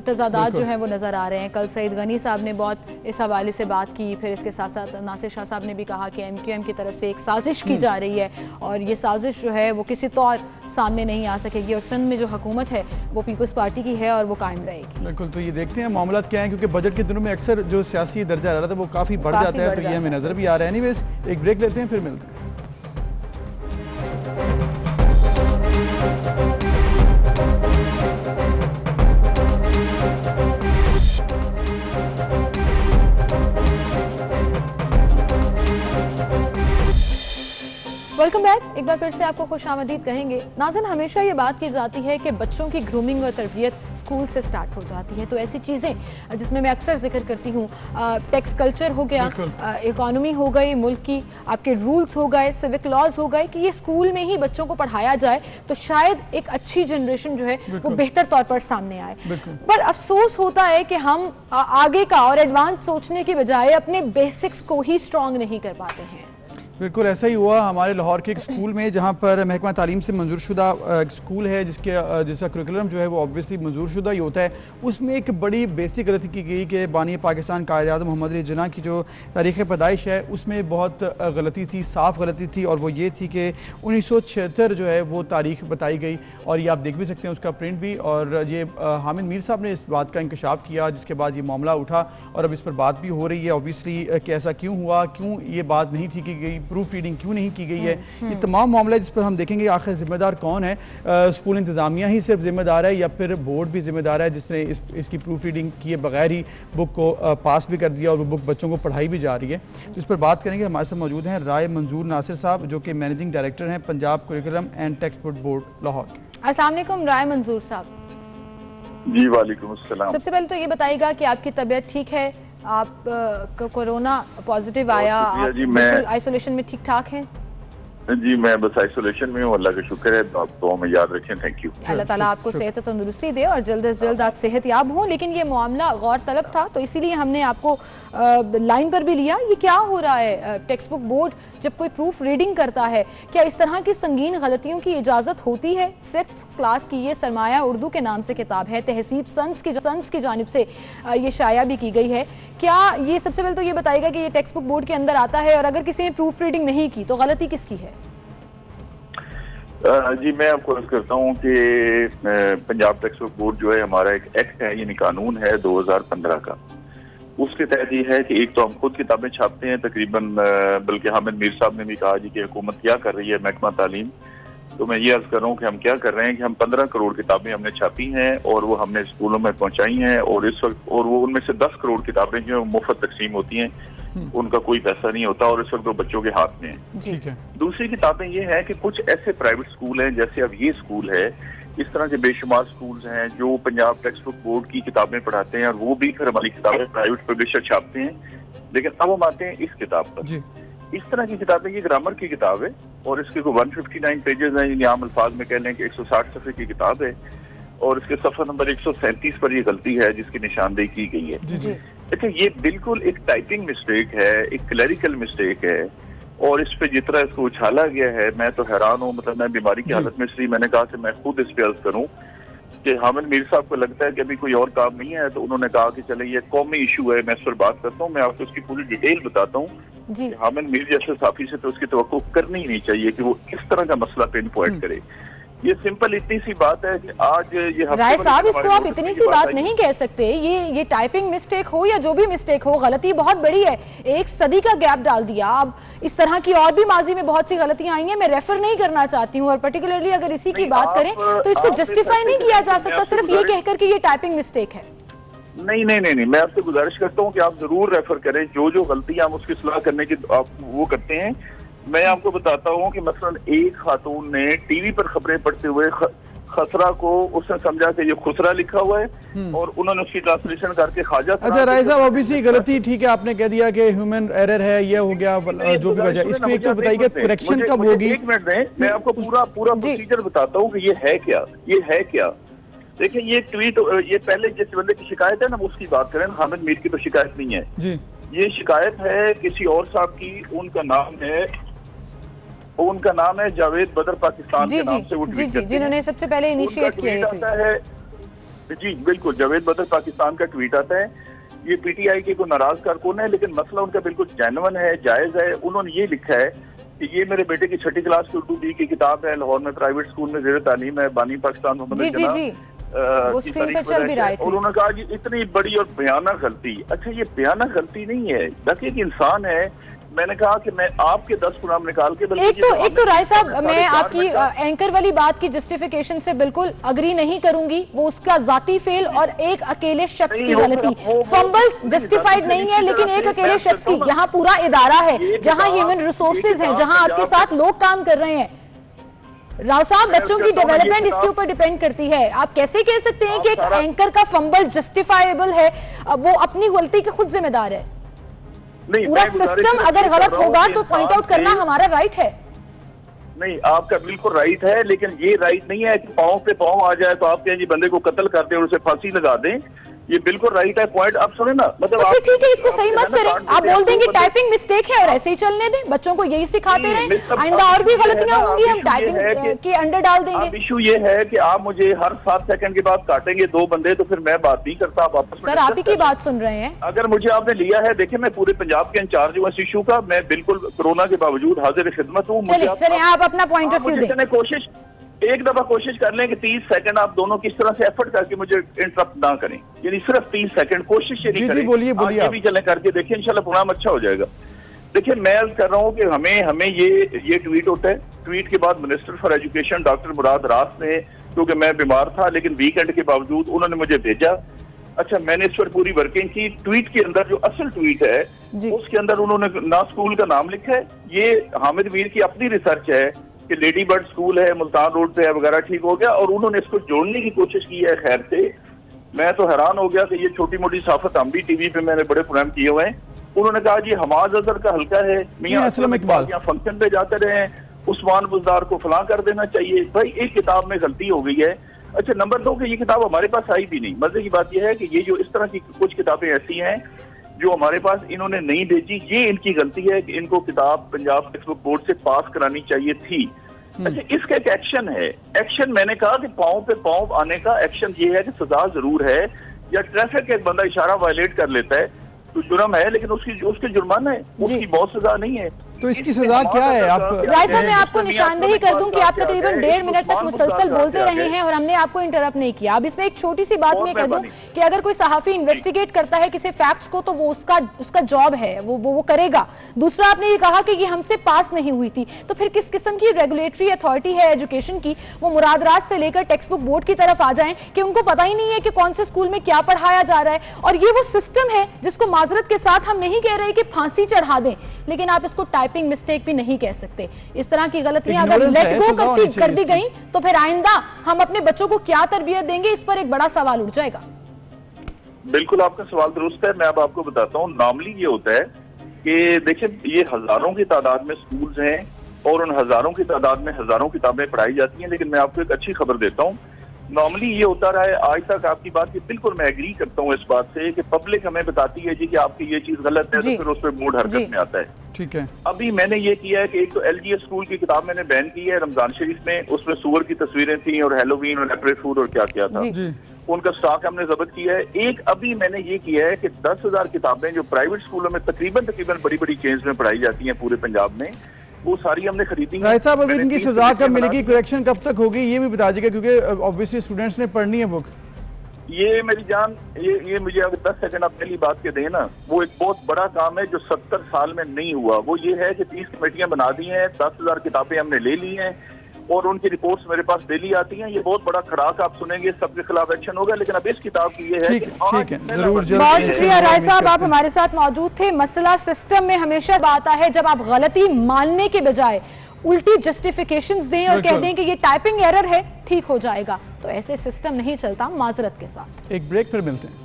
तज़ादात जो हैं वो नज़र आ रहे हैं। कल सईद गनी साहब ने बहुत इस हवाले से बात की, फिर इसके साथ साथ नासिर शाह साहब ने भी कहा कि MQM की तरफ से एक साजिश की जा रही है और ये साजिश जो है वो किसी तौर सामने नहीं आ सकेगी और सिंध में जो हुकूमत है वो पीपल्स पार्टी की है और वो कायम रहेगी। बिल्कुल, तो ये देखते हैं मामला क्या है, क्योंकि बजट के दिनों में अक्सर जो सियासी दर्जा आ रहा था वो काफ़ी बढ़ जाता है, तो ये हमें नज़र भी आ रहा है। एनीवेज, एक ब्रेक लेते हैं फिर मिलते हैं। Welcome back. एक बार फिर से आपको खुशामदीद कहेंगे। नाज़रीन, हमेशा ये बात की जाती है कि बच्चों की ग्रूमिंग और तरबियत स्कूल से स्टार्ट हो जाती है, तो ऐसी चीज़ें जिसमें मैं अक्सर जिक्र करती हूँ, टैक्स कल्चर हो गया, इकॉनमी हो गई मुल्क की, आपके रूल्स हो गए, सिविक लॉज हो गए, कि ये स्कूल में ही बच्चों को पढ़ाया जाए तो शायद एक अच्छी जनरेशन जो है वो बेहतर तौर पर सामने आए। पर अफसोस होता है कि हम आगे का और एडवांस सोचने की बजाय अपने बेसिक्स को ही स्ट्रॉन्ग नहीं कर पाते हैं। बिल्कुल ऐसा ही हुआ हमारे लाहौर के एक स्कूल में, जहाँ पर महकमा तालीम से मंजूर शुदा एक स्कूल है जिसका करिकुलम जो है वो ऑब्वियसली मंजूर शुदा ही होता है। उसमें एक बड़ी बेसिक गलती की गई कि बानी पाकिस्तान कायद-ए-आज़म मोहम्मद अली जिन्ना की जो तारीख़ पैदाइश है उसमें बहुत गलती थी, साफ़ गलती थी, और वो ये थी कि 1976 जो है वो तारीख़ बताई गई और ये आप देख भी सकते हैं उसका प्रिंट भी। और ये हामिद मीर साहब ने इस बात का इंकशाफ किया, जिसके बाद ये मामला उठा और अब इस पर बात भी हो रही है ऑब्वियसली कि ऐसा क्यों हुआ, क्यों ये बात नहीं ठीक की गई, प्रूफ रीडिंग क्यों नहीं की गई है। ये तमाम मामला जिस पर हम देखेंगे आखिर जिम्मेदार कौन है, स्कूल इंतज़ामिया ही सिर्फ जिम्मेदार है या फिर बोर्ड भी जिम्मेदार है जिसने इसकी प्रूफ रीडिंग किए बगैर ही बुक को पास भी कर दिया और वो बुक बच्चों को पढ़ाई भी जा रही है। तो इस पर बात करेंगे। हमारे साथ मौजूद हैं राय मंजूर नासिर साहब, जो कि मैनेजिंग डायरेक्टर हैं Punjab curriculum and text book board Lahore. अस्सलाम वालेकुम राय मंजूर साहब। जी वालेकुम अस्सलाम। सबसे पहले तो ये बताइएगा कि आपकी तबीयत ठीक है, आप कोरोना पॉजिटिव आया, आप बिल्कुल आइसोलेशन में ठीक ठाक हैं? जी मैं बस आइसोलेशन में हूँ, अल्लाह का शुक्र है, तो आप तो हमें याद रखें। Thank you. अल्लाह ताला आपको सेहत और तंदुरुस्ती दे और जल्द से जल्द आप सेहत याब हों। लेकिन ये मामला गौर तलब था तो इसीलिए हमने आपको लाइन पर भी लिया। ये क्या हो रहा है, टेक्स्ट बुक बोर्ड जब कोई प्रूफ रीडिंग करता है, क्या इस तरह की संगीन गलतियों की इजाज़त होती है? 6th क्लास की ये सरमाया उर्दू के नाम से किताब है, तहसीब सन्स की जानिब से ये शाया भी की गई है। क्या ये सबसे पहले तो ये बताएगा कि ये टेक्स्ट बुक बोर्ड के अंदर आता है, और अगर किसी ने प्रूफ रीडिंग नहीं की तो गलती किसकी है? जी, मैं आपको अर्ज करता हूँ कि पंजाब टेक्स्ट बुक बोर्ड जो है हमारा एक एक्ट है, यानी कानून है 2015 का। उसके तहत ये है कि एक तो हम खुद किताबें छापते हैं तकरीबन, बल्कि हामिद मीर साहब ने भी कहा जी कि हुकूमत क्या कर रही है महकमा तालीम, तो मैं ये अर्ज कर रहा हूँ कि हम क्या कर रहे हैं कि हम 15 करोड़ किताबें हमने छापी हैं और वो हमने स्कूलों में पहुंचाई हैं, और इस वक्त और वो उनमें से 10 करोड़ किताबें जो है मुफ्त तकसीम होती हैं, उनका कोई पैसा नहीं होता, और इस वक्त वो बच्चों के हाथ में है। ठीक है। दूसरी किताबें ये हैं कि कुछ ऐसे प्राइवेट स्कूल हैं, जैसे अब ये स्कूल है, इस तरह के बेशुमार स्कूल्स हैं जो पंजाब टेक्स्ट बुक बोर्ड की किताबें पढ़ाते हैं, और वो भी फिर हमारी किताबें प्राइवेट पब्लिशर छापते हैं। लेकिन अब हम आते हैं इस किताब पर। इस तरह की किताबें, ये ग्रामर की किताब है और इसके 159 पेजेस हैं, यानी आम अल्फाज में कह लें कि 160 सफ़े की किताब है, और इसके सफ़ा नंबर 137 पर ये गलती है जिसकी निशानदेही की गई है। अच्छा, ये बिल्कुल एक टाइपिंग मिस्टेक है, एक क्लरिकल मिस्टेक है, और इस पे जितना इसको उछाला गया है मैं तो हैरान हूँ। मतलब मैं बीमारी की हालत में इसलिए मैंने कहा कि मैं खुद इस पे अर्ज करूँ कि हामिद मीर साहब को लगता है कि अभी कोई और काम नहीं है, तो उन्होंने कहा कि चले ये कौमी इशू है, मैं इस पर बात करता हूँ, मैं आपको उसकी पूरी डिटेल बताता हूँ। हामिद मीर जैसे साफी से तो उसकी तवक्को करनी ही नहीं चाहिए कि वो किस तरह का मसला पिन पॉइंट करे। ये सिंपल इतनी सी बात है कि आज ये राय साहब, इसको आप इतनी सी बात नहीं कह सकते। ये टाइपिंग मिस्टेक हो या जो भी मिस्टेक हो, गलती बहुत बड़ी है। 1 सदी का गैप डाल दिया। अब इस तरह की और भी माजी में बहुत सी गलतियां आई हैं, मैं रेफर नहीं करना चाहती हूँ, और पर्टिकुलरली अगर इसी की बात करें तो इसको जस्टिफाई नहीं किया जा सकता सिर्फ ये कहकर कि ये टाइपिंग मिस्टेक है। नहीं, मैं आपसे गुजारिश करता हूँ कि आप जरूर रेफर करें, जो गलतियां हम उसकी सलाह करने की आप वो करते हैं। मैं आपको बताता हूँ कि मसलन एक खातून ने टीवी पर खबरें पढ़ते हुए खसरा को उसने समझा कि ये खुसरा लिखा हुआ है, और उन्होंने उसकी ट्रांसलेशन करके खाजा। अच्छा राय साहब, ऑब्वियसली गलती ठीक है, आपने कह दिया कि ह्यूमन एरर है, ये हो गया जो भी वजह, इसको एक तो बताइए करेक्शन कब होगी? 1 मिनट दें, मैं आपको पूरा प्रोसीजर बताता हूँ कि ये है क्या। देखिए, ये ट्वीट, ये पहले जिस बंदे की शिकायत है ना, उसकी बात करें, हामिद मीर की तो शिकायत नहीं है जी। ये शिकायत है किसी और साहब की, उनका नाम है जावेद बदर पाकिस्तान के नाम से वो ट्वीट करते हैं, जिन्होंने सबसे पहले इनिशिएट किया है। जी बिल्कुल, जावेद बदर पाकिस्तान का ट्वीट आता है। ये पीटीआई के कोई नाराज कारकुन है, लेकिन मसला उनका बिल्कुल जेन्युइन है, जायज है। उन्होंने ये लिखा है कि ये मेरे बेटे की 6ठी क्लास की उर्दू बी की किताब है, लाहौर में प्राइवेट स्कूल में ज़ेर तालीम है, बानी पाकिस्तान मोहम्मद और उन्होंने कहा कि इतनी बड़ी और भयानक गलती। अच्छा, ये भयानक गलती नहीं है, बल्कि एक इंसान है। मैंने कहा कि मैं आपके 10 प्रोग्राम निकाल के एक तो राय साहब, मैं आपकी एंकर वाली बात की जस्टिफिकेशन से बिल्कुल अग्री नहीं करूंगी। वो उसका जाती फेल और एक अकेले शख्स की गलती, फंबल्स जस्टिफाइड नहीं है, लेकिन एक अकेले शख्स की। यहाँ पूरा इदारा है, जहाँ ह्यूमन रिसोर्सेज हैं, जहाँ आपके साथ लोग काम कर रहे हैं। राव साहब, बच्चों की डेवलपमेंट इसके ऊपर डिपेंड करती है। आप कैसे कह सकते हैं कि एक एंकर का फंबल जस्टिफाइबल है? वो अपनी गलती के खुद जिम्मेदार है। पूरा सिस्टम अगर गलत होगा तो पॉइंट आउट करना हमारा राइट है। नहीं, आपका बिल्कुल राइट है, लेकिन ये राइट नहीं है कि पांव पे पांव आ जाए तो आप कहें जी बंदे को कत्ल कर दें और उसे फांसी लगा दें। ये बिल्कुल राइट है पॉइंट। आप सुने ना, मतलब ठीक है, इसको सही मत करें। आप बोल देंगे टाइपिंग मिस्टेक है और ऐसे ही चलने दें, बच्चों को यही सिखाते रहें, आइंदा और भी गलतियां होंगी हम टाइपिंग के अंडर डाल देंगे। इशू ये है कि आप मुझे हर 7 सेकंड के बाद काटेंगे 2 बंदे, तो फिर मैं बात नहीं करता। आप वापस सर, आप ही की बात सुन रहे हैं। अगर मुझे आपने लिया है, देखिए मैं पूरे पंजाब के इंचार्ज हूँ इस इशू का, मैं बिल्कुल कोरोना के बावजूद हाजिर खिदमत हूँ। चलिए आप अपना पॉइंट ऑफ व्यू दें। कोशिश एक दफा कोशिश कर लें कि 30 सेकंड आप दोनों किस तरह से एफर्ट करके मुझे इंटरप्ट ना करें, यानी सिर्फ 30 सेकंड कोशिश ये नहीं करें। बोलिए आगे भी चले करके देखिए, इंशाल्लाह प्रोग्राम अच्छा हो जाएगा। देखिए, मैं अर्ज कर रहा हूँ कि हमें ये ट्वीट होता है। ट्वीट के बाद मिनिस्टर फॉर एजुकेशन डॉक्टर मुराद रास ने, क्योंकि मैं बीमार था लेकिन वीकेंड के बावजूद उन्होंने मुझे भेजा। अच्छा, मैंने इस पर पूरी वर्किंग की। ट्वीट के अंदर जो असल ट्वीट है उसके अंदर उन्होंने ना स्कूल का नाम लिखा है, ये हामिद मीर की अपनी रिसर्च है कि लेडी बर्ड स्कूल है, मुल्तान रोड पे है वगैरह, ठीक हो गया, और उन्होंने इसको जोड़ने की कोशिश की है। खैर से मैं तो हैरान हो गया कि ये छोटी मोटी साफत हम भी टीवी पे मैंने बड़े प्रोग्राम किए हुए हैं। उन्होंने कहा जी हमाद अजहर का हल्का है, मियां असलम इकबाल यहाँ फंक्शन पे जाते रहे, उस्मान बुजदार को फलां कर देना चाहिए। भाई, एक किताब में गलती हो गई है। अच्छा, नंबर 2 कि ये किताब हमारे पास आई भी नहीं। मजे की बात यह है कि ये जो इस तरह की कुछ किताबें ऐसी हैं जो हमारे पास इन्होंने नहीं भेजी, ये इनकी गलती है कि इनको किताब पंजाब टेक्स्ट बुक बोर्ड से पास करानी चाहिए थी। अच्छा, इसका एक एक्शन है। एक्शन मैंने कहा कि पाँव पे पाँव आने का एक्शन ये है कि सजा जरूर है, या ट्रैफिक एक बंदा इशारा वायलेट कर लेता है तो जुर्म है, लेकिन उसके जुर्माना है, उसकी बहुत सजा नहीं है। तो इसकी सजा क्या है? आप राय साहब, मैं आपको निशानदेही कर दूं कि आप तकरीबन 1.5 मिनट तक मुसलसल बोलते रहे हैं और हमने आपको इंटरप्ट नहीं किया। अब इसमें एक छोटी सी बात मैं कर दूं कि अगर कोई सहाफी इन्वेस्टिगेट करता है किसी फैक्ट्स को तो वो उसका जॉब है, वो करेगा। दूसरा, आपने ये कहा कि ये हमसे पास नहीं हुई थी, तो फिर किस किस्म की रेगुलेटरी अथॉरिटी है एजुकेशन की, वो मुरादरात से लेकर टेक्स्ट बुक बोर्ड की तरफ आ जाएं कि उनको पता ही नहीं है कि कौन से स्कूल में क्या पढ़ाया जा रहा है। और ये वो सिस्टम है जिसको माजरत के साथ हम नहीं कह रहे कि फांसी चढ़ा दें, लेकिन आप इसको टाइपिंग मिस्टेक भी नहीं कह सकते। इस तरह की गलतियां अगर लेट गो कर दी गई तो फिर आइंदा हम अपने बच्चों को क्या तरबियत देंगे, इस पर एक बड़ा सवाल उठ जाएगा। बिल्कुल आपका सवाल दुरुस्त है। मैं अब आपको बताता हूँ। नॉर्मली ये होता है कि देखिए, ये हजारों की तादाद में स्कूल्स हैं और उन हजारों की तादाद में हजारों किताबें पढ़ाई जाती हैं, लेकिन मैं आपको एक अच्छी खबर देता हूँ। नॉर्मली ये होता रहा है आज तक। आपकी बात की बिल्कुल मैं एग्री करता हूँ इस बात से कि पब्लिक हमें बताती है जी कि आपकी ये चीज गलत है, तो फिर उस पर बोर्ड हरकत में आता है। ठीक है। अभी मैंने ये किया है कि एक तो LGS स्कूल की किताब मैंने बैन की है रमजान शरीफ में, उसमें सूअर की तस्वीरें थी और हेलोवीन और अप्रैल फूड और क्या क्या था, उनका स्टॉक हमने जब्त किया है। एक अभी मैंने ये किया है कि 10,000 किताबें जो प्राइवेट स्कूलों में तकरीबन बड़ी बड़ी चेंज में पढ़ाई जाती हैं पूरे पंजाब में, वो सारी हमने खरीदी है। साहब, अभी इनकी सजा कब मिलेगी, करेक्शन कब तक होगी, ये भी बता दीजिएगा, क्योंकि ऑब्वियसली स्टूडेंट्स ने पढ़नी है बुक। ये मेरी जान, ये मुझे अगर 10 सेकंड आप पहली बात के दें ना, वो एक बहुत बड़ा काम है जो 70 साल में नहीं हुआ। वो ये है कि 30 कमेटियां बना दी हैं, 10,000 किताबें हमने ले ली हैं और उनकी रिपोर्ट्स मेरे पास डेली आती हैं। ये बहुत बड़ा खड़ाक आप सुनेंगे, सबके खिलाफ एक्शन होगा। लेकिन अब इस किताब की ये है। ठीक है, जरूर। बहुत शुक्रिया राय साहब, आप हमारे साथ मौजूद थे। मसला सिस्टम में हमेशा आता है जब आप गलती मानने के बजाय उल्टी जस्टिफिकेशंस दें और कह दें कि ये टाइपिंग एरर है, ठीक हो जाएगा, तो ऐसे सिस्टम नहीं चलता। माजरत के साथ एक ब्रेक, फिर मिलते हैं।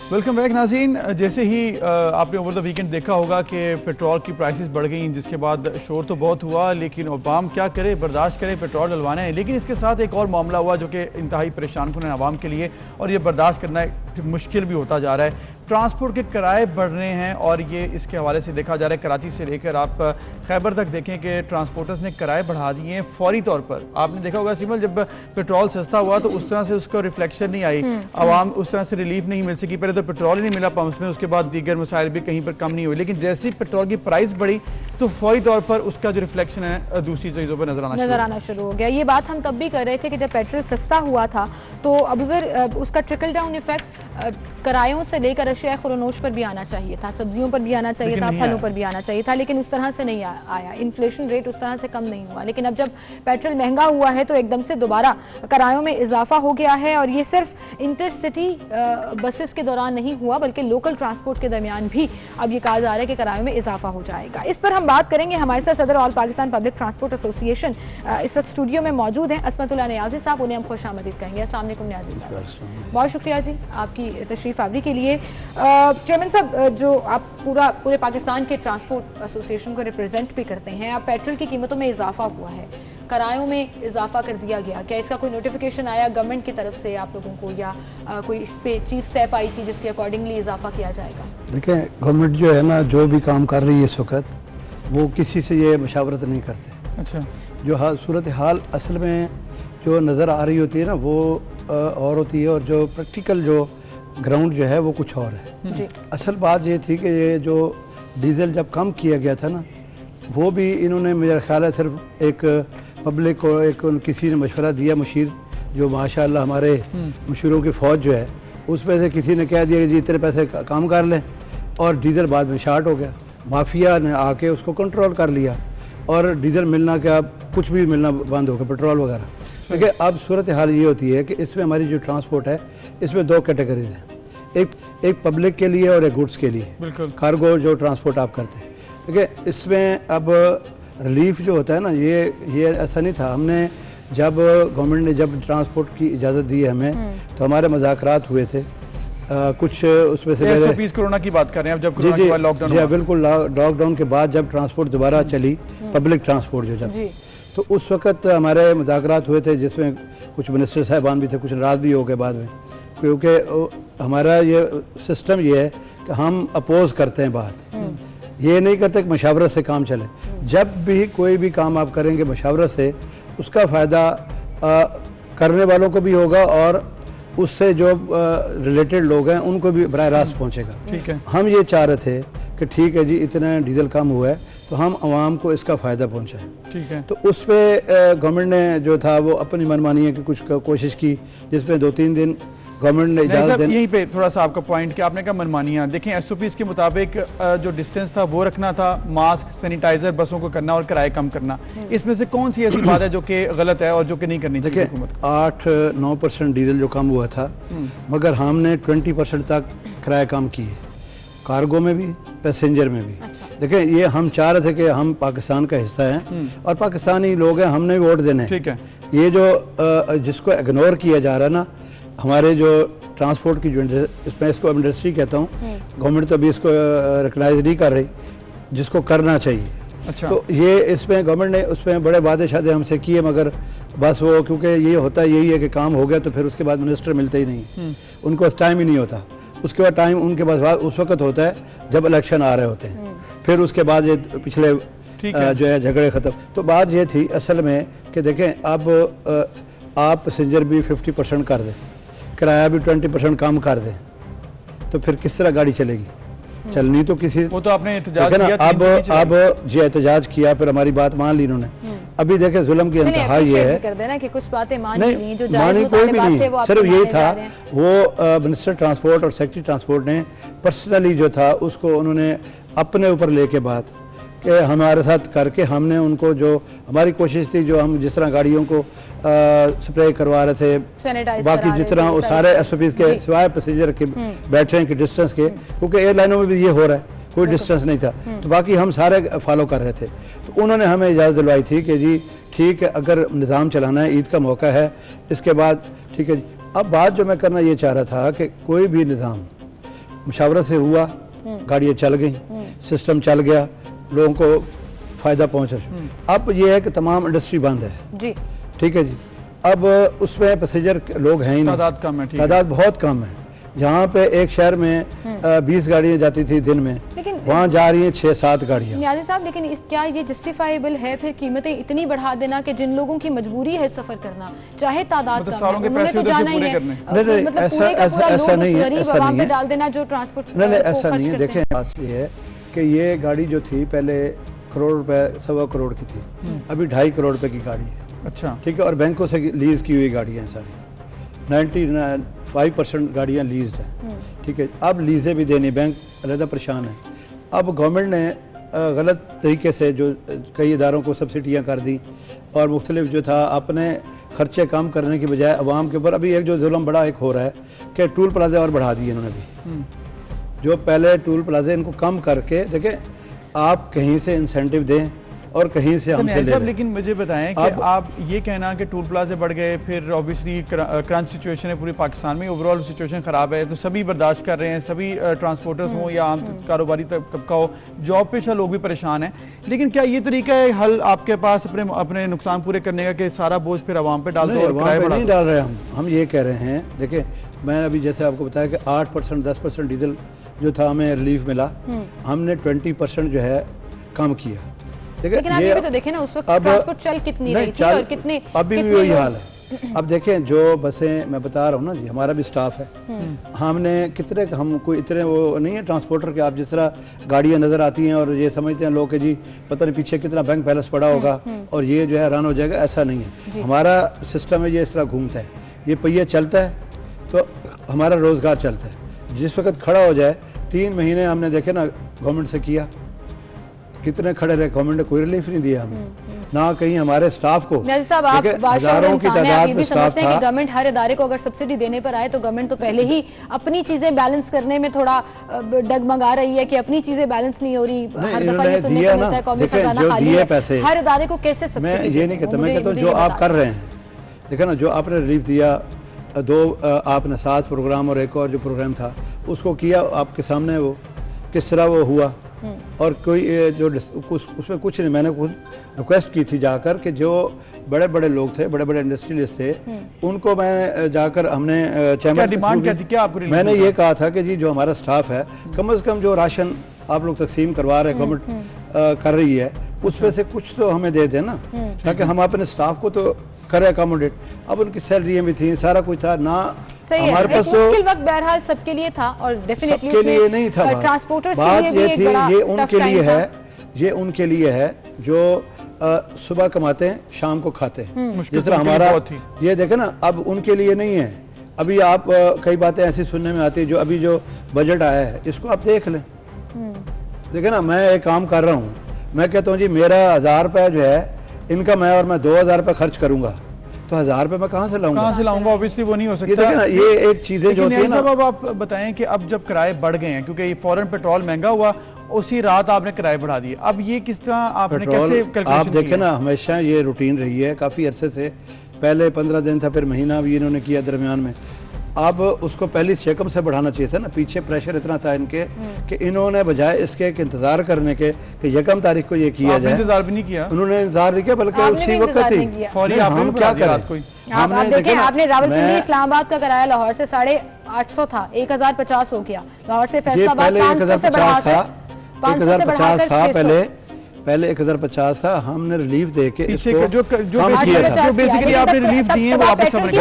वेलकम बैक नाज़रीन। जैसे ही आपने ओवर द वीकेंड देखा होगा कि पेट्रोल की प्राइसेस बढ़ गई, जिसके बाद शोर तो बहुत हुआ, लेकिन अवाम क्या करे, बर्दाश्त करे, पेट्रोल डलवाना है। लेकिन इसके साथ एक और मामला हुआ जो कि इंतहाई परेशान कुन है आवाम के लिए, और ये बर्दाश्त करना मुश्किल भी होता जा रहा है। ट्रांसपोर्ट के किराए बढ़ रहे हैं और ये इसके हवाले से देखा जा रहा है कराची से लेकर आप खैबर तक देखें कि ट्रांसपोर्टर्स ने किराए बढ़ा दिए हैं फौरी तौर पर। आपने देखा होगा सिमल, जब पेट्रोल सस्ता हुआ तो उस तरह से उसका रिफ्लेक्शन नहीं आई, आवाम उस तरह से रिलीफ नहीं मिल सकी। पहले तो पेट्रोल ही नहीं मिला पंप्स में, उसके बाद दीगर मसाइल भी कहीं पर कम नहीं हुए। लेकिन जैसे ही पेट्रोल की प्राइस बढ़ी तो फौरी तौर पर उसका जो रिफ्लेक्शन है दूसरी चीज़ों पर नजर आना शुरू हो गया। ये बात हम तब भी कर रहे थे कि जब पेट्रोल सस्ता हुआ था तो अब उसका ट्रिकल डाउन इफेक्ट किरायों से लेकर अशिया खुरनोश पर भी आना चाहिए था, सब्जियों पर भी आना चाहिए था, फलों पर भी आना चाहिए था, लेकिन उस तरह से नहीं आया। इन्फ्लेशन रेट उस तरह से कम नहीं हुआ। लेकिन अब जब पेट्रोल महंगा हुआ है तो एकदम से दोबारा किरायों में इजाफा हो गया है। और ये सिर्फ इंटरसिटी बसेस के दौरान नहीं हुआ, बल्कि लोकल ट्रांसपोर्ट के दरमियान भी अब ये कहा जा रहा है कि किरायों में इजाफा हो जाएगा। इस पर हम बात करेंगे। हमारे साथ सदर all Pakistan public transport association इस वक्त स्टूडियो में मौजूद हैं, असमतुल्लाह नियाज़ी साहब। उन्हें हम खुश आमदीद कहेंगे। अस्सलाम वालेकुम नियाज़ी साहब, बहुत शुक्रिया जी आपकी तशरीफ आवरी के लिए। चेयरमैन साहब, जो आप पूरे पाकिस्तान के ट्रांसपोर्ट एसोसिएशन को रिप्रेजेंट भी करते हैं, अब पेट्रोल की कीमतों में इजाफा हुआ है, किरायों में इजाफा कर दिया गया, क्या इसका कोई नोटिफिकेशन आया गवर्नमेंट की तरफ से आप लोगों को, या कोई इस पे चीज़ तय पाई थी जिसके अकॉर्डिंगली इजाफा किया जाएगा? देखें, गवर्नमेंट जो है ना, जो भी काम कर रही है इस वक्त, वो किसी से ये मशावरत नहीं करते। अच्छा, जो सूरत हाल असल में जो नज़र आ रही होती है ना, वो और होती है, और जो प्रैक्टिकल जो ग्राउंड जो है वो कुछ और है जी। असल बात ये थी कि ये जो डीजल जब कम किया गया था ना, वो भी इन्होंने मेरा ख्याल है सिर्फ एक पब्लिक को किसी ने मशवरा दिया, मुशीर जो माशाल्लाह हमारे मशहूरों की फ़ौज जो है, उसमें से किसी ने कह दिया कि जी इतने पैसे काम कर लें, और डीजल बाद में शार्ट हो गया। माफिया ने आके उसको कंट्रोल कर लिया और डीजल मिलना क्या, कुछ भी मिलना बंद हो गया, पेट्रोल वगैरह। देखिए, अब सूरत हाल ये होती है कि इसमें हमारी जो ट्रांसपोर्ट है, इसमें दो कैटेगरीज हैं, एक पब्लिक के लिए और एक गुड्स के लिए, बिल्कुल कार्गो जो ट्रांसपोर्ट आप करते हैं। देखिए, इसमें अब रिलीफ जो होता है ना, ये ऐसा नहीं था। हमने जब गवर्नमेंट ने जब ट्रांसपोर्ट की इजाज़त दी है हमें, तो हमारे मुज़ाकरात हुए थे कुछ, उसमें से 120 कोरोना की बात कर रहे हैं, अब जब कोरोना के बाद लॉकडाउन हुआ। बिल्कुल, लॉकडाउन के बाद जब ट्रांसपोर्ट दोबारा चली, पब्लिक ट्रांसपोर्ट जो जब, तो उस वक्त हमारे मुज़ाकरात हुए थे जिसमें कुछ मिनिस्टर साहबान भी थे, कुछ नाराज़ भी हो गए बाद में, क्योंकि हमारा ये सिस्टम ये है कि हम अपोज करते हैं बात, ये नहीं करते कि मशावरत से काम चले। जब भी कोई भी काम आप करेंगे मशावरत से, उसका फ़ायदा करने वालों को भी होगा और उससे जो रिलेटेड लोग हैं उनको भी बराह रास्त पहुँचेगा। ठीक है, हम ये चाह रहे थे कि ठीक है जी, इतना डीजल कम हुआ है तो हम आवाम को इसका फ़ायदा पहुँचाएँ। ठीक है, तो उस पर गवर्नमेंट ने जो था वो अपनी मनमानी की कुछ कोशिश की, जिसमें 2-3 दिन गवर्नमेंट ने इजाज़त देनी। यहीं पे थोड़ा सा आपका पॉइंट कि आपने कहा मनमानियाँ, देखें एसओपीज़ के मुताबिक जो डिस्टेंस था वो रखना था, मास्क सैनिटाइजर बसों को करना और किराए कम करना, इसमें से कौन सी ऐसी बात है जो कि गलत है और जो कि नहीं करनी चाहिए हुकूमत को? 8-9% डीजल जो कम हुआ था, मगर हमने 20% तक किराए कम किए, कार्गो में भी पैसेंजर में भी। देखिए ये हम चाह रहे थे कि हम पाकिस्तान का हिस्सा हैं और पाकिस्तानी लोग हैं, हमने भी वोट देने हैं। ठीक है, ये जो जिसको इग्नोर किया जा रहा है ना, हमारे जो ट्रांसपोर्ट की जो इसमें इसको इंडस्ट्री कहता हूँ, गवर्नमेंट तो अभी इसको रिकग्नाइज नहीं कर रही, जिसको करना चाहिए। अच्छा, तो ये इसमें गवर्नमेंट ने उसमें बड़े वादे शादे हमसे किए, मगर बस वो क्योंकि ये होता यही है कि काम हो गया तो फिर उसके बाद मिनिस्टर मिलते ही नहीं, उनको टाइम ही नहीं होता। उसके बाद टाइम उनके पास उस वक्त होता है जब इलेक्शन आ रहे होते हैं, फिर उसके बाद ये पिछले जो है झगड़े ख़त्म। तो बात ये थी असल में कि देखें अब आप पैसेंजर भी 50% कर दें, किराया भी 20% कम कर दें, तो फिर किस तरह गाड़ी चलेगी? चलनी तो किसी, वो तो आपने एहतजाज किया, अब जी एहतजाज किया, फिर हमारी बात मान ली इन्होंने। अभी देखे जुल्म की इंतहा ये है कर देना कि कुछ बातें नहीं, मानी कोई भी नहीं, सिर्फ यही था वो मिनिस्टर ट्रांसपोर्ट और सेक्रेटरी ट्रांसपोर्ट ने पर्सनली जो था उसको उन्होंने अपने ऊपर लेके बात कि हमारे साथ करके हमने उनको, जो हमारी कोशिश थी, जो हम जिस तरह गाड़ियों को स्प्रे करवा रहे थे, बाकी जिस तरह वो सारे एसओपीज़ के सिवाय पैसेंजर के बैठने के डिस्टेंस के, क्योंकि एयरलाइनों में भी ये हो रहा है, कोई डिस्टेंस नहीं था, तो बाकी हम सारे फॉलो कर रहे थे। तो उन्होंने हमें इजाज़त दिलवाई थी कि जी ठीक है, अगर निज़ाम चलाना है, ईद का मौका है, इसके बाद ठीक है जी। अब बात जो मैं करना ये चाह रहा था कि कोई भी निज़ाम मुशावरत से हुआ, गाड़ियाँ चल गई, सिस्टम चल गया, लोगों को फ़ायदा पहुँचा। अब ये है कि तमाम इंडस्ट्री बंद है जी, ठीक है जी। अब उसमें पैसेंजर लोग हैं ही नहीं, तादाद कम है, तादाद बहुत कम है। जहाँ पे एक शहर में 20 गाड़ियाँ जाती थी दिन में, वहाँ जा रही हैं 6-7 गाड़ियाँ। नियाज़ी साहब, लेकिन क्या ये जस्टिफाइबल है फिर कीमतें इतनी बढ़ा देना कि जिन लोगों की मजबूरी है सफर करना, चाहे तादाद कम है, उन्होंने तो जाना ही है, नहीं ऐसा नहीं है, ऐसा नहीं है, डाल देना जो ट्रांसपोर्ट, नहीं ऐसा नहीं है। देखें बात ये है कि ये गाड़ी जो थी पहले करोड़ रुपए, 1.25 करोड़ की थी, अभी 2.5 करोड़ रुपए की गाड़ी है। अच्छा, ठीक है, और बैंकों से लीज की हुई गाड़ियाँ सारी, 95% गाड़ियाँ लीज्ड हैं, ठीक है। अब लीजें भी देनी, बैंक अलग परेशान है। अब गवर्नमेंट ने गलत तरीके से जो कई इदारों को सब्सिडियाँ कर दी और मुख्तलिफ जो था अपने खर्चे कम करने की बजाय अवाम के ऊपर, अभी एक जो जुल्म बड़ा एक हो रहा है कि टूल प्लाजे और बढ़ा दिए इन्होंने भी, जो पहले टूल प्लाजे इनको कम करके, देखें आप कहीं से इंसेंटिव दें और कहीं से हमसे ले लें। लेकिन मुझे बताएं कि आप ये कहना कि टूल प्लाजे बढ़ गए, फिर ऑब्वियसली क्रंच सिचुएशन है पूरे पाकिस्तान में, ओवरऑल सिचुएशन ख़राब है, तो सभी बर्दाश्त कर रहे हैं, सभी ट्रांसपोर्टर्स हों या आम कारोबारी तबका हो, जॉब पेशा लोग भी परेशान हैं। लेकिन क्या ये तरीका है हल आपके पास अपने नुकसान पूरे करने का कि सारा बोझ फिर आवाम पे डाल दो? नहीं डाल रहे हम ये कह रहे हैं, देखिए मैं अभी जैसे आपको बताया कि 8% 10% डीजल जो था हमें रिलीफ मिला, हमने 20% जो है कम किया। लेकिन आप ये भी तो देखें ना, उस वक्त ट्रांसपोर्ट चल कितनी रही थी और कितने, अभी भी वही हाल है। अब देखें जो बसें मैं बता रहा हूँ ना जी, हमारा भी स्टाफ है, हमने कितने, हम कोई इतने वो नहीं है ट्रांसपोर्टर के, आप जिस तरह गाड़ियाँ नज़र आती हैं और ये समझते हैं लोग कि जी पता नहीं पीछे कितना बैंक बैलेंस पड़ा होगा और ये जो है रन हो जाएगा, ऐसा नहीं है। हमारा सिस्टम है ये इस तरह घूमता है, ये पहिया चलता है तो हमारा रोज़गार चलता है। जिस वक्त खड़ा हो जाए, 3 महीने हमने देखे ना गवर्नमेंट से किया, कितने खड़े रहे, गवर्नमेंट ने कोई रिलीफ नहीं दिया हमें, ना कहीं हमारे स्टाफ को। हजारों की तादाद में स्टाफ था। गवर्नमेंट हर इदारे को अगर सब्सिडी देने पर आए तो गवर्नमेंट तो पहले ही अपनी चीजें बैलेंस करने में थोड़ा डगमगा रही है कि अपनी चीजें बैलेंस नहीं हो रही। हर दफा ये सुनने को मिलता है कौमी खजाना खाली है, पैसे हर इदारे को कैसे सब्सिडी? मैं ये नहीं कहता, मैं कहता हूँ जो आप कर रहे हैं, देखा ना, जो आपने रिलीफ दिया, 2 आपने 7 प्रोग्राम और एक और जो प्रोग्राम था उसको किया आपके सामने, वो किस तरह वो हुआ, और कोई जो उसमें कुछ नहीं, मैंने खुद रिक्वेस्ट की थी जाकर कि जो बड़े बड़े लोग थे, बड़े बड़े इंडस्ट्रियलिस्ट थे, उनको मैं जाकर हमने क्या डिमांड क्या थी, क्या आपको मैंने ये कहा था कि जी जो हमारा स्टाफ है कम से कम जो राशन आप लोग तकसीम करवा रहे हैं, गवर्नमेंट कर रही है, उसमें से कुछ तो हमें दे देना, ताकि हम अपने स्टाफ को तो करें अकोमोडेट। अब उनकी सैलरियाँ भी थी, सारा कुछ था ना, हमारे पास तो मुश्किल वक्त बहरहाल सबके लिए था और डेफिनेटली सबके लिए नहीं था। ट्रांसपोर्टर्स बात के लिए ये भी थी, एक बड़ा ये उनके लिए था। है, ये उनके लिए है जो सुबह कमाते हैं शाम को खाते हैं, जिस तरह हमारा ये देखे ना, अब उनके लिए नहीं है। अभी आप कई बातें ऐसी सुनने में आती है, जो अभी जो बजट आया है इसको आप देख लें, देखे ना, मैं एक काम कर रहा हूँ, मैं कहता हूँ जी मेरा 1000 रुपया जो है इनका मैं 2000 रुपये खर्च करूंगा, तो 1000 रुपये मैं कहाँ से लाऊंगा? ऑब्वियसली वो नहीं हो सकता। ये देखे ना, ये एक चीजें जो होती है ना। अब आप बताएं कि अब जब किराए बढ़ गए हैं, क्योंकि ये फौरन पेट्रोल महंगा हुआ, उसी रात आपने किराए बढ़ा दिए, अब ये किस तरह आपने कैसे कैलकुलेशन आप देखें ना, हमेशा ये रूटीन रही है काफ़ी अरसे से, पहले 15 दिन था, फिर महीना भी इन्होंने किया दरमियान में। अब उसको पहली शेकम से बढ़ाना चाहिए था ना, पीछे प्रेशर इतना था इनके कि इन्होंने बजाय इसके कि इंतजार करने के कि यकम तारीख को ये किया जाए, इंतजार भी नहीं किया, उन्होंने इंतजार नहीं किया, बल्कि उसी वक्त ही हम क्या करें। आप देखें, आपने रावलपिंडी इस्लामाबाद का कराया लाहौर से 850 था, 1050 हो गया, लाहौर से फैसलाबाद 500 से बढ़ाकर 1050 था, पहले 1050 था, हमने रिलीफ दे के इसको जो बेसिकली आपने रिलीफ दिए हैं वो वापस हमने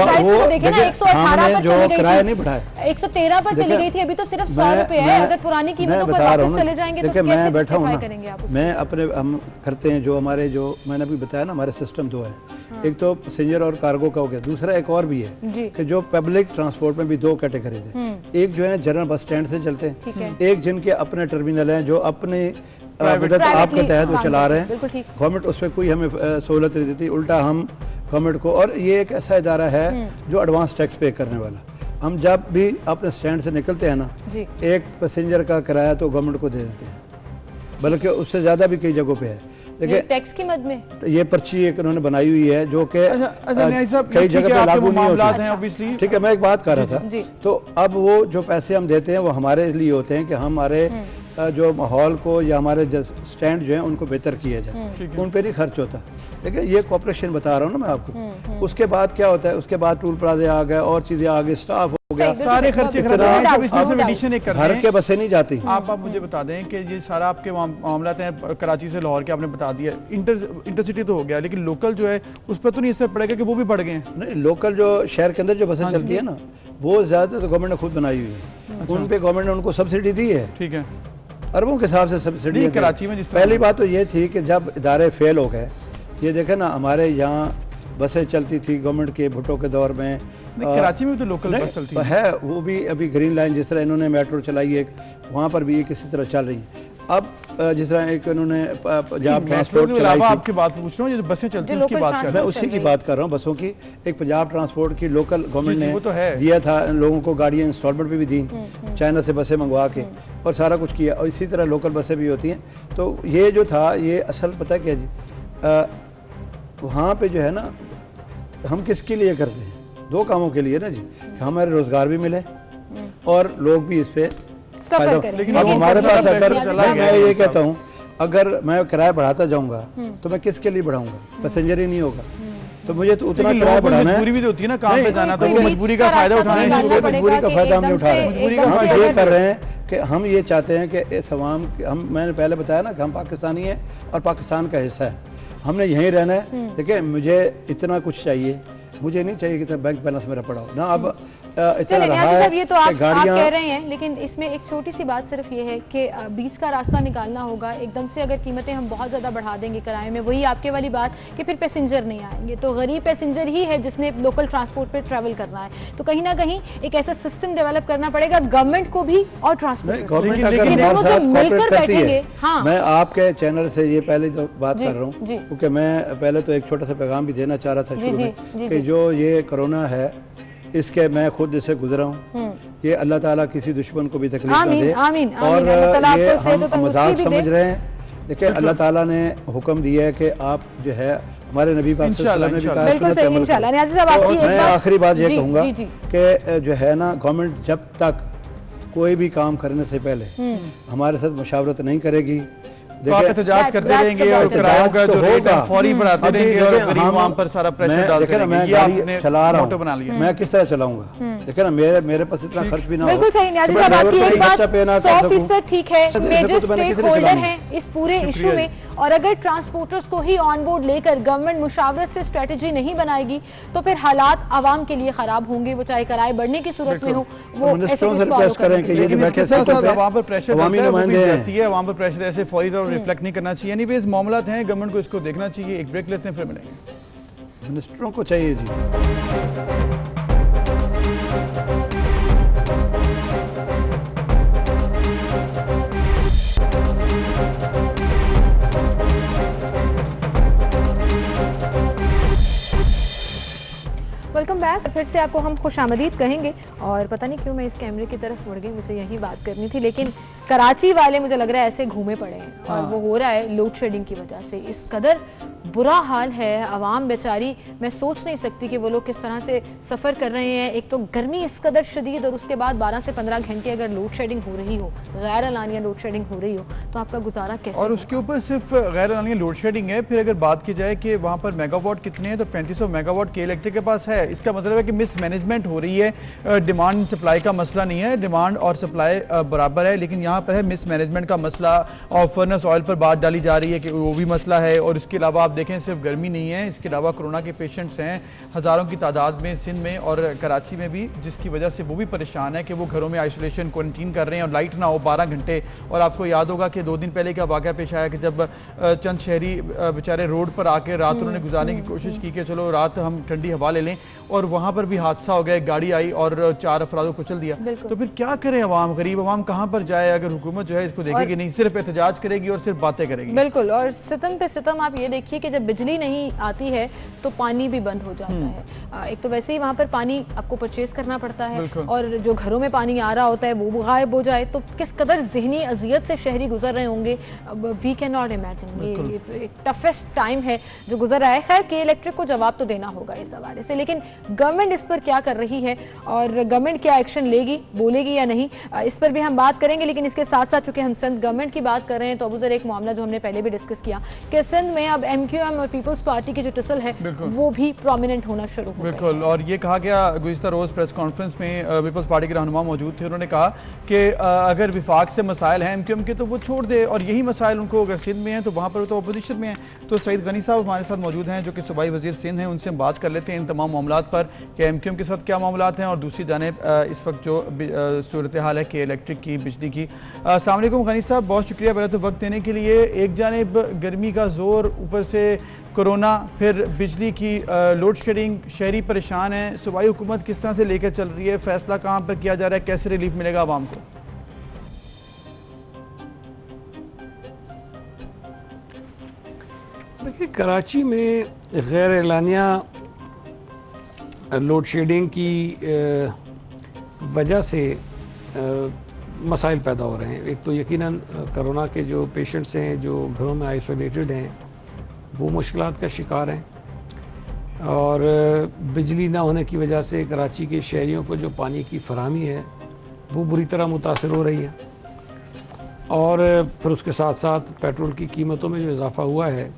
जो किराया नहीं बढ़ाया, 113 पर चली गई थी, अभी तो सिर्फ 100 रुपए है। अगर पुरानी कीमतों पर वापस चले जाएंगे तो कैसे जस्टिफाई करेंगे आप? मैं अपने हम करते हैं जो हमारे, जो मैंने अभी बताया ना, हमारे सिस्टम 2 है, एक तो पैसेंजर और कार्गो का हो गया, दूसरा एक और भी है कि जो पब्लिक ट्रांसपोर्ट में भी 2 कैटेगरीज हैं, एक जो है जनरल बस स्टैंड से चलते हैं, एक जिनके अपने टर्मिनल हैं, जो अपने आपके तहत वो चला रहे हैं, गवर्नमेंट उस पर कोई हमें सहूलत नहीं देती, उल्टा हम गवर्नमेंट को, और ये एक ऐसा इदारा है जो एडवांस टैक्स पे करने वाला, हम जब भी अपने स्टैंड से निकलते हैं ना, एक पैसेंजर का किराया तो गवर्नमेंट को दे देते हैं, बल्कि उससे ज्यादा भी कई जगहों पे है। देखिए टैक्स की मद में ये पर्ची एक उन्होंने बनाई हुई है जो कि कई जगह पे लागू नहीं होती। ठीक है, मैं एक बात कर रहा था, तो अब वो जो पैसे हम देते हैं वो हमारे लिए होते हैं कि हमारे जो माहौल को या हमारे स्टैंड जो है उनको बेहतर किया जाए, उन पर नहीं खर्च होता। देखिए ये कॉर्पोरेशन बता रहा हूँ ना मैं आपको, उसके बाद क्या होता है, उसके बाद टूल प्लाजा आ गए और चीजें आ गई, स्टाफ हो गया, सारे खर्चे घर के बसें नहीं जाती। आप मुझे बता दें कि ये सारा आपके मामला हैं कराची से लाहौर के, आपने बता दिया, इंटरसिटी तो हो गया, लेकिन लोकल जो है उस पर तो नहीं असर पड़ेगा कि वो भी बढ़ गए हैं? नहीं, लोकल जो शहर के अंदर जो बसें चलती है ना, वो ज्यादा तो गवर्नमेंट ने खुद बनाई हुई है, उन पे गवर्नमेंट ने उनको सब्सिडी दी है। ठीक है, अरबों के हिसाब से सब्सिडी कराची में। पहली बात तो ये थी कि जब इदारे फेल हो गए, ये देखे ना, हमारे यहाँ बसें चलती थी गवर्नमेंट के भुट्टो के दौर में, कराची में तो लोकल बस चलती है, वो भी अभी ग्रीन लाइन जिस तरह इन्होंने मेट्रो चलाई है, वहाँ पर भी ये किसी तरह चल रही है। अब जिस तरह एक उन्होंने पंजाब ट्रांसपोर्ट चलाई थी, आपकी बात पूछ रहा हूँ, जो बसें चलती हैं उसकी बात कर रहा हूँ, मैं उसी की बात कर रहा हूँ, बसों की। एक पंजाब ट्रांसपोर्ट की लोकल गवर्नमेंट ने दिया था लोगों को, गाड़ियाँ इंस्टॉलमेंट पे भी दी, चाइना से बसें मंगवा के, और सारा कुछ किया, और इसी तरह लोकल बसें भी होती हैं। तो ये जो था, ये असल पता क्या जी, वहाँ पे जो है ना, हम किसके लिए करते हैं, 2 कामों के लिए ना जी, हमारे रोजगार भी मिले और लोग भी इस पे फायदा। लेकिन हमारे पास अगर मैं ये कहता हूँ, अगर मैं किराया बढ़ाता जाऊंगा तो मैं किसके लिए बढ़ाऊंगा, पैसेंजर ही नहीं होगा, तो मुझे तो उतना किराया बढ़ाना है। मजबूरी भी होती है ना, काम पे जाना, तो वो मजबूरी का फायदा उठाना है, मजबूरी का फायदा हम नहीं उठा रहे, मजबूरी का हम ये कर रहे हैं कि हम ये चाहते हैं कि इस अवाम, हम, मैंने पहले बताया ना कि हम पाकिस्तानी हैं और पाकिस्तान का हिस्सा है, हमने यहीं रहना है। देखिए मुझे इतना कुछ चाहिए, मुझे नहीं चाहिए कि बैंक बैलेंस मेरा पड़ा हो ना। अब चलिए न्याज़ी साहब, ये तो आप कह रहे हैं, लेकिन इसमें एक छोटी सी बात सिर्फ ये है कि बीच का रास्ता निकालना होगा। एकदम से अगर कीमतें हम बहुत ज़्यादा बढ़ा देंगे किराए में, वही आपके वाली बात कि फिर पैसेंजर नहीं आएंगे, तो गरीब पैसेंजर ही है जिसने लोकल ट्रांसपोर्ट पे ट्रैवल करना है। तो कहीं ना कहीं एक ऐसा सिस्टम डेवलप करना पड़ेगा गवर्नमेंट को भी और ट्रांसपोर्ट मिलकर बैठेंगे। मैं आपके चैनल से ये पहले तो बात कर रहा हूँ, क्योंकि मैं पहले तो एक छोटा सा पैगाम भी देना चाह रहा था शुरू में कि जो ये कोरोना है, इसके मैं खुद इससे गुजरा हूँ, ये अल्लाह ताला किसी दुश्मन को भी तकलीफ ना दे, और ये हम मजाक समझ रहे हैं। देखिए अल्लाह ताला ने हुक्म दिया है कि आप जो है, हमारे नबी पाक सल्लल्लाहु अलैहि वसल्लम ने भी कहा। मैं आखिरी बात ये कहूँगा कि जो है ना, गवर्नमेंट जब तक कोई भी काम करने से पहले हमारे साथ मशावरत नहीं करेगी। तो आप एहतजाज करते रहेंगे और किरायों का जो रेट है फौरी बढ़ाते रहेंगे और गरीब आवाम पर सारा प्रेशर डालते रहेंगे। मैं ये आपने गाड़ी चला रहा मोटो बना लिया। हूँ, मैं किस तरह चलाऊंगा? देखिए ना, मेरे पास इतना खर्च भी ना हो। बिल्कुल सही न्याजी साहब, आपकी एक बात 100% ठीक है। मेजर स्टेक होल्डर हैं इस पूरे इशू में, और अगर ट्रांसपोर्टर्स को ही ऑन बोर्ड लेकर गवर्नमेंट मुशावरत से स्ट्रेटजी नहीं बनाएगी तो फिर हालात आवाम के लिए खराब होंगे, वो चाहे किराए बढ़ने की सूरत में हो, वो ऐसे रिक्वेस्ट करें कि लेकिन इसके साथ साथ आवाम पर प्रेशर रहती है, आवाम पर प्रेशर ऐसे फौरी तौर पर रिफ्लेक्ट नहीं करना चाहिए। एनीवेज मामला हैं, गवर्नमेंट को इसको देखना चाहिए। एक ब्रेक लेते हैं, फिर मिलेंगे। मिनिस्टरों को चाहिए जी। Welcome back. फिर से आपको हम खुशामदीद कहेंगे, और पता नहीं क्यों मैं इस कैमरे की तरफ मुड़ गई, मुझे यही बात करनी थी, लेकिन कराची वाले मुझे लग रहा है ऐसे घूमे पड़े हैं और वो हो रहा है लोड शेडिंग की वजह से। इस कदर बुरा हाल है, आवाम बेचारी, मैं सोच नहीं सकती कि वो लोग किस तरह से सफ़र कर रहे हैं। एक तो गर्मी इस कदर शदीद, और उसके बाद 12 से 15 घंटे अगर लोड शेडिंग हो रही हो, गैर एलानिया लोड शेडिंग हो रही हो, तो आपका गुजारा कैसे? और उसके ऊपर सिर्फ गैर एलानिया लोड शेडिंग है। फिर अगर बात की जाए कि वहाँ पर मेगावाट कितने हैं, तो 3500 मेगावाट के इलेक्ट्रिक के पास है। इसका मतलब है कि मिस मैनेजमेंट हो रही है। डिमांड सप्लाई का मसला नहीं है, डिमांड और सप्लाई बराबर है, लेकिन यहाँ पर है मिस मैनेजमेंट का मसला, और फर्नेस ऑयल पर बात डाली जा रही है कि वो भी मसला है। और इसके अलावा आप देखें सिर्फ गर्मी नहीं है, इसके अलावा कोरोना के पेशेंट्स हैं हज़ारों की तादाद में सिंध में और कराची में भी, जिसकी वजह से वो भी परेशान है कि वो घरों में आइसोलेशन क्वारंटीन कर रहे हैं और लाइट ना हो 12 घंटे। और आपको याद होगा कि 2 दिन पहले का वाक़या पेश आया कि जब चंद शहरी बेचारे रोड पर आकर रात उन्होंने गुजारने की कोशिश की कि चलो रात हम ठंडी हवा ले लें, और वहाँ पर भी हादसा हो गया, गाड़ी आई और 4 अफराद को कुचल दिया। तो फिर क्या करें अवाम, गरीब अवाम कहाँ पर जाए अगर हुकूमत जो है इसको देखेगी नहीं, सिर्फ एहतजाज करेगी और सिर्फ बातें करेगी। बिल्कुल, और सितम पे सितम आप ये देखिए कि जब बिजली नहीं आती है तो पानी भी बंद हो जाता है। एक तो वैसे ही वहाँ पर पानी आपको परचेज करना पड़ता है, और जो घरों में पानी आ रहा होता है वो गायब हो जाए तो किस कदर ज़हनी अजियत से शहरी गुजर रहे होंगे, वी कैन नॉट इमेजिन। ये एक टफेस्ट टाइम है जो गुजर रहा है। खैर के इलेक्ट्रिक को जवाब तो देना होगा इस हवाले से, लेकिन गवर्नमेंट इस पर क्या कर रही है और गवर्नमेंट क्या एक्शन लेगी, बोलेगी या नहीं, इस पर भी हम बात करेंगे। लेकिन इसके साथ साथ चूंकि हम सिंध गवर्नमेंट की बात कर रहे हैं तो अबू ज़र एक मामला जो हमने पहले भी डिस्कस किया कि सिंध में अब MQM और पीपल्स पार्टी की जो टसल है वो भी प्रोमिनेंट होना शुरू हो गया। बिल्कुल, और ये कहा गया गुज़िश्ता रोज़ प्रेस कॉन्फ्रेंस में पीपल्स पार्टी के रहनुमा मौजूद थे, उन्होंने कहा कि अगर विफाक से मसाइल हैं MQM के तो वो छोड़ दे, और यही मसाइल उनको अगर सिंध में हैं तो वहाँ पर तो अपोजिशन में हैं। तो सईद गनी साहब हमारे साथ मौजूद हैं जो कि सूबाई वज़ीर सिंध हैं, उनसे हम बात कर लेते हैं इन तमाम मामलात पर कि MQM के साथ क्या मामलात हैं और दूसरी जानिब इस वक्त जो सूरत हाल है कि इलेक्ट्रिक की, बिजली की। अस्सलाम वालेकुम गनी साहब, बहुत शुक्रिया पहले तो वक्त देने के लिए। एक जानिब गर्मी का जोर, ऊपर से कोरोना, फिर बिजली की लोड शेडिंग, शहरी परेशान है, सूबाई हुकूमत किस तरह से लेकर चल रही है, फैसला कहाँ पर किया जा रहा है, कैसे रिलीफ मिलेगा आवाम को? देखिए, कराची में गैर एलानिया लोड शेडिंग की वजह से मसाइल पैदा हो रहे हैं। एक तो यकीनन कोरोना के जो पेशेंट्स हैं जो घरों में आइसोलेटेड हैं वो मुश्किलात का शिकार हैं, और बिजली ना होने की वजह से कराची के शहरियों को जो पानी की फराहमी है वो बुरी तरह मुतासर हो रही है। और फिर उसके साथ साथ पेट्रोल की कीमतों में जो इजाफा हुआ है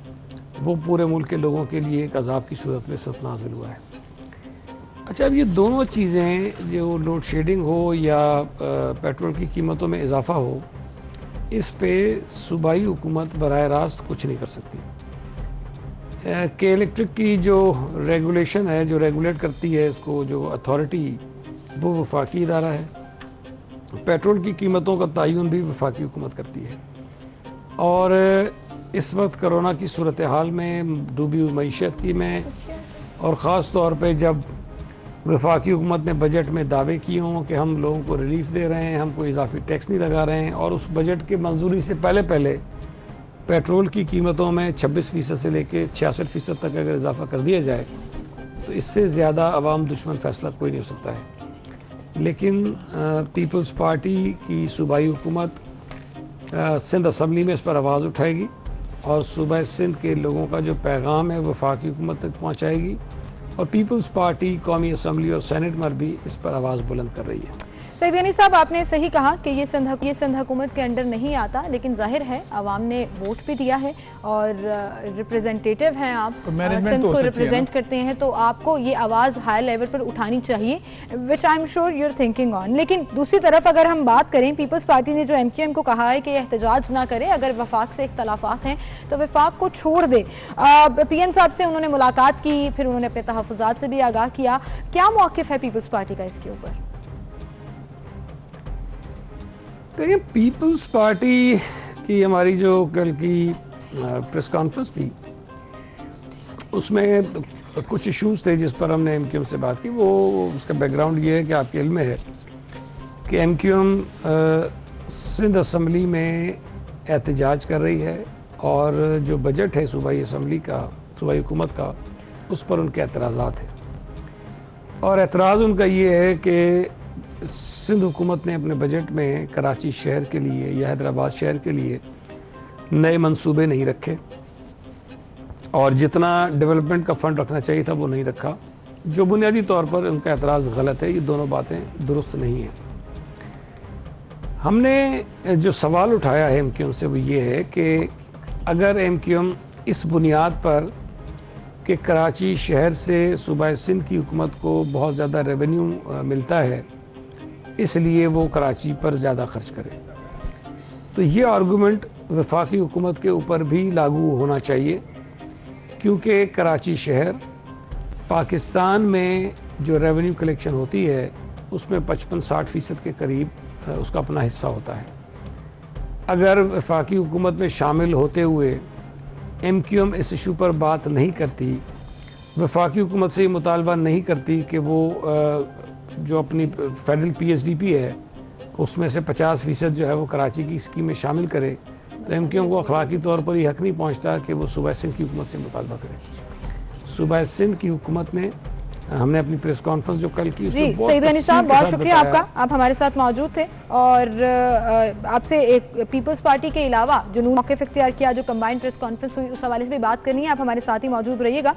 वो पूरे मुल्क के लोगों के लिए एक अजाब की सूरत में सख्त नाज़िल हुआ है। अच्छा, अब ये दोनों चीज़ें, जो लोड शेडिंग हो या पेट्रोल की कीमतों में इजाफा हो, इस पे सूबाई हुकूमत बराह रास्त कुछ नहीं कर सकती। के इलेक्ट्रिक की जो रेगुलेशन है, जो रेगुलेट करती है इसको, जो अथॉरिटी, वो वफाकी इदारा है। पेट्रोल की कीमतों का तयन भी वफाकी हुकूमत करती है। और इस वक्त कोरोना की सूरत हाल में, डूबी हुई मईशत की में, और ख़ास तौर पे जब वफाकी हुकूमत ने बजट में दावे किए हों कि हम लोगों को रिलीफ दे रहे हैं, हम कोई इजाफी टैक्स नहीं लगा रहे हैं, और उस बजट की मंजूरी से पहले पेट्रोल की कीमतों में 26% से लेकर 66% तक अगर इजाफा कर दिया जाए तो इससे ज़्यादा अवाम दुश्मन फैसला कोई नहीं हो सकता है। लेकिन पीपल्स पार्टी की सूबाई हुकूमत सिंध असम्बली में इस पर आवाज़ उठाएगी और सूबा सिंध के लोगों का जो पैगाम है वफाकी हुकूमत तक पहुँचाएगी, और पीपल्स पार्टी कौमी असम्बली और सेनेट में भी इस पर आवाज़ बुलंद कर रही है। सईद गनी साहब, आपने सही कहा कि ये सिंध हुकूमत के अंडर नहीं आता, लेकिन जाहिर है आवाम ने वोट भी दिया है और रिप्रेजेंटेटिव हैं आप, सिंध को रिप्रेजेंट करते हैं, तो आपको ये आवाज़ हाई लेवल पर उठानी चाहिए, which I am sure you are thinking on. लेकिन दूसरी तरफ अगर हम बात करें, पीपल्स पार्टी ने जो MQM को कहा है कि एहतजाज ना करे, अगर वफाक से इख्तलाफात हैं तो वफाक को छोड़ दे। PM साहब से उन्होंने मुलाकात की, फिर उन्होंने अपने तहफ़्फ़ुज़ात से भी आगाह किया। क्या मौक़िफ़ है पीपल्स पार्टी का इसके ऊपर? देखिए, पीपल्स पार्टी की हमारी जो कल की प्रेस कॉन्फ्रेंस थी, उसमें कुछ इश्यूज थे जिस पर हमने MQM से बात की। वो उसका बैकग्राउंड ये है कि आपके इल्म में है कि MQM सिंध असम्बली में एहतजाज कर रही है और जो बजट है सूबाई असम्बली का, सूबाई हुकूमत का, उस पर उनके एतराज़ात हैं। और एतराज़ उनका ये है कि सिंध हुकूमत ने अपने बजट में कराची शहर के लिए या हैदराबाद शहर के लिए नए मंसूबे नहीं रखे और जितना डेवलपमेंट का फंड रखना चाहिए था वो नहीं रखा, जो बुनियादी तौर पर उनका एतराज़ गलत है। ये दोनों बातें दुरुस्त नहीं हैं। हमने जो सवाल उठाया है MQM से वो ये है कि अगर MQM इस बुनियाद पर कि कराची शहर से सूबा सिंध की हुकूमत को बहुत ज़्यादा रेवेन्यू मिलता है, इसलिए वो कराची पर ज़्यादा खर्च करे, तो ये आर्गूमेंट वफाकी हुकूमत के ऊपर भी लागू होना चाहिए, क्योंकि कराची शहर पाकिस्तान में जो रेवेन्यू कलेक्शन होती है उसमें 55-60% के करीब उसका अपना हिस्सा होता है। अगर वफाकी हुकूमत में शामिल होते हुए MQM इस इशू पर बात नहीं करती, वफाकी हुकूमत से ये मुतालबा नहीं करती कि वो जो अपनी फेडरल PSDP है उसमें से 50% जो है वो कराची की स्कीम में शामिल करे, तो MQM को अखलाकी तौर पर ये हक नहीं पहुंचता कि वो सूबा सिंध की हुकूमत से मुतालबा करे। सूबा सिंध की हुकूमत ने, हमने अपनी प्रेस कॉन्फ्रेंस जो कल की, जी सईद गनी साहब बहुत शुक्रिया आपका, आप हमारे साथ मौजूद थे और आपसे एक पीपल्स पार्टी के अलावा जो मौक़िफ़ इख्तियार किया, जो कंबाइंड प्रेस कॉन्फ्रेंस हुई, उस हवाले से भी बात करनी है। आप हमारे साथ ही मौजूद रहिएगा।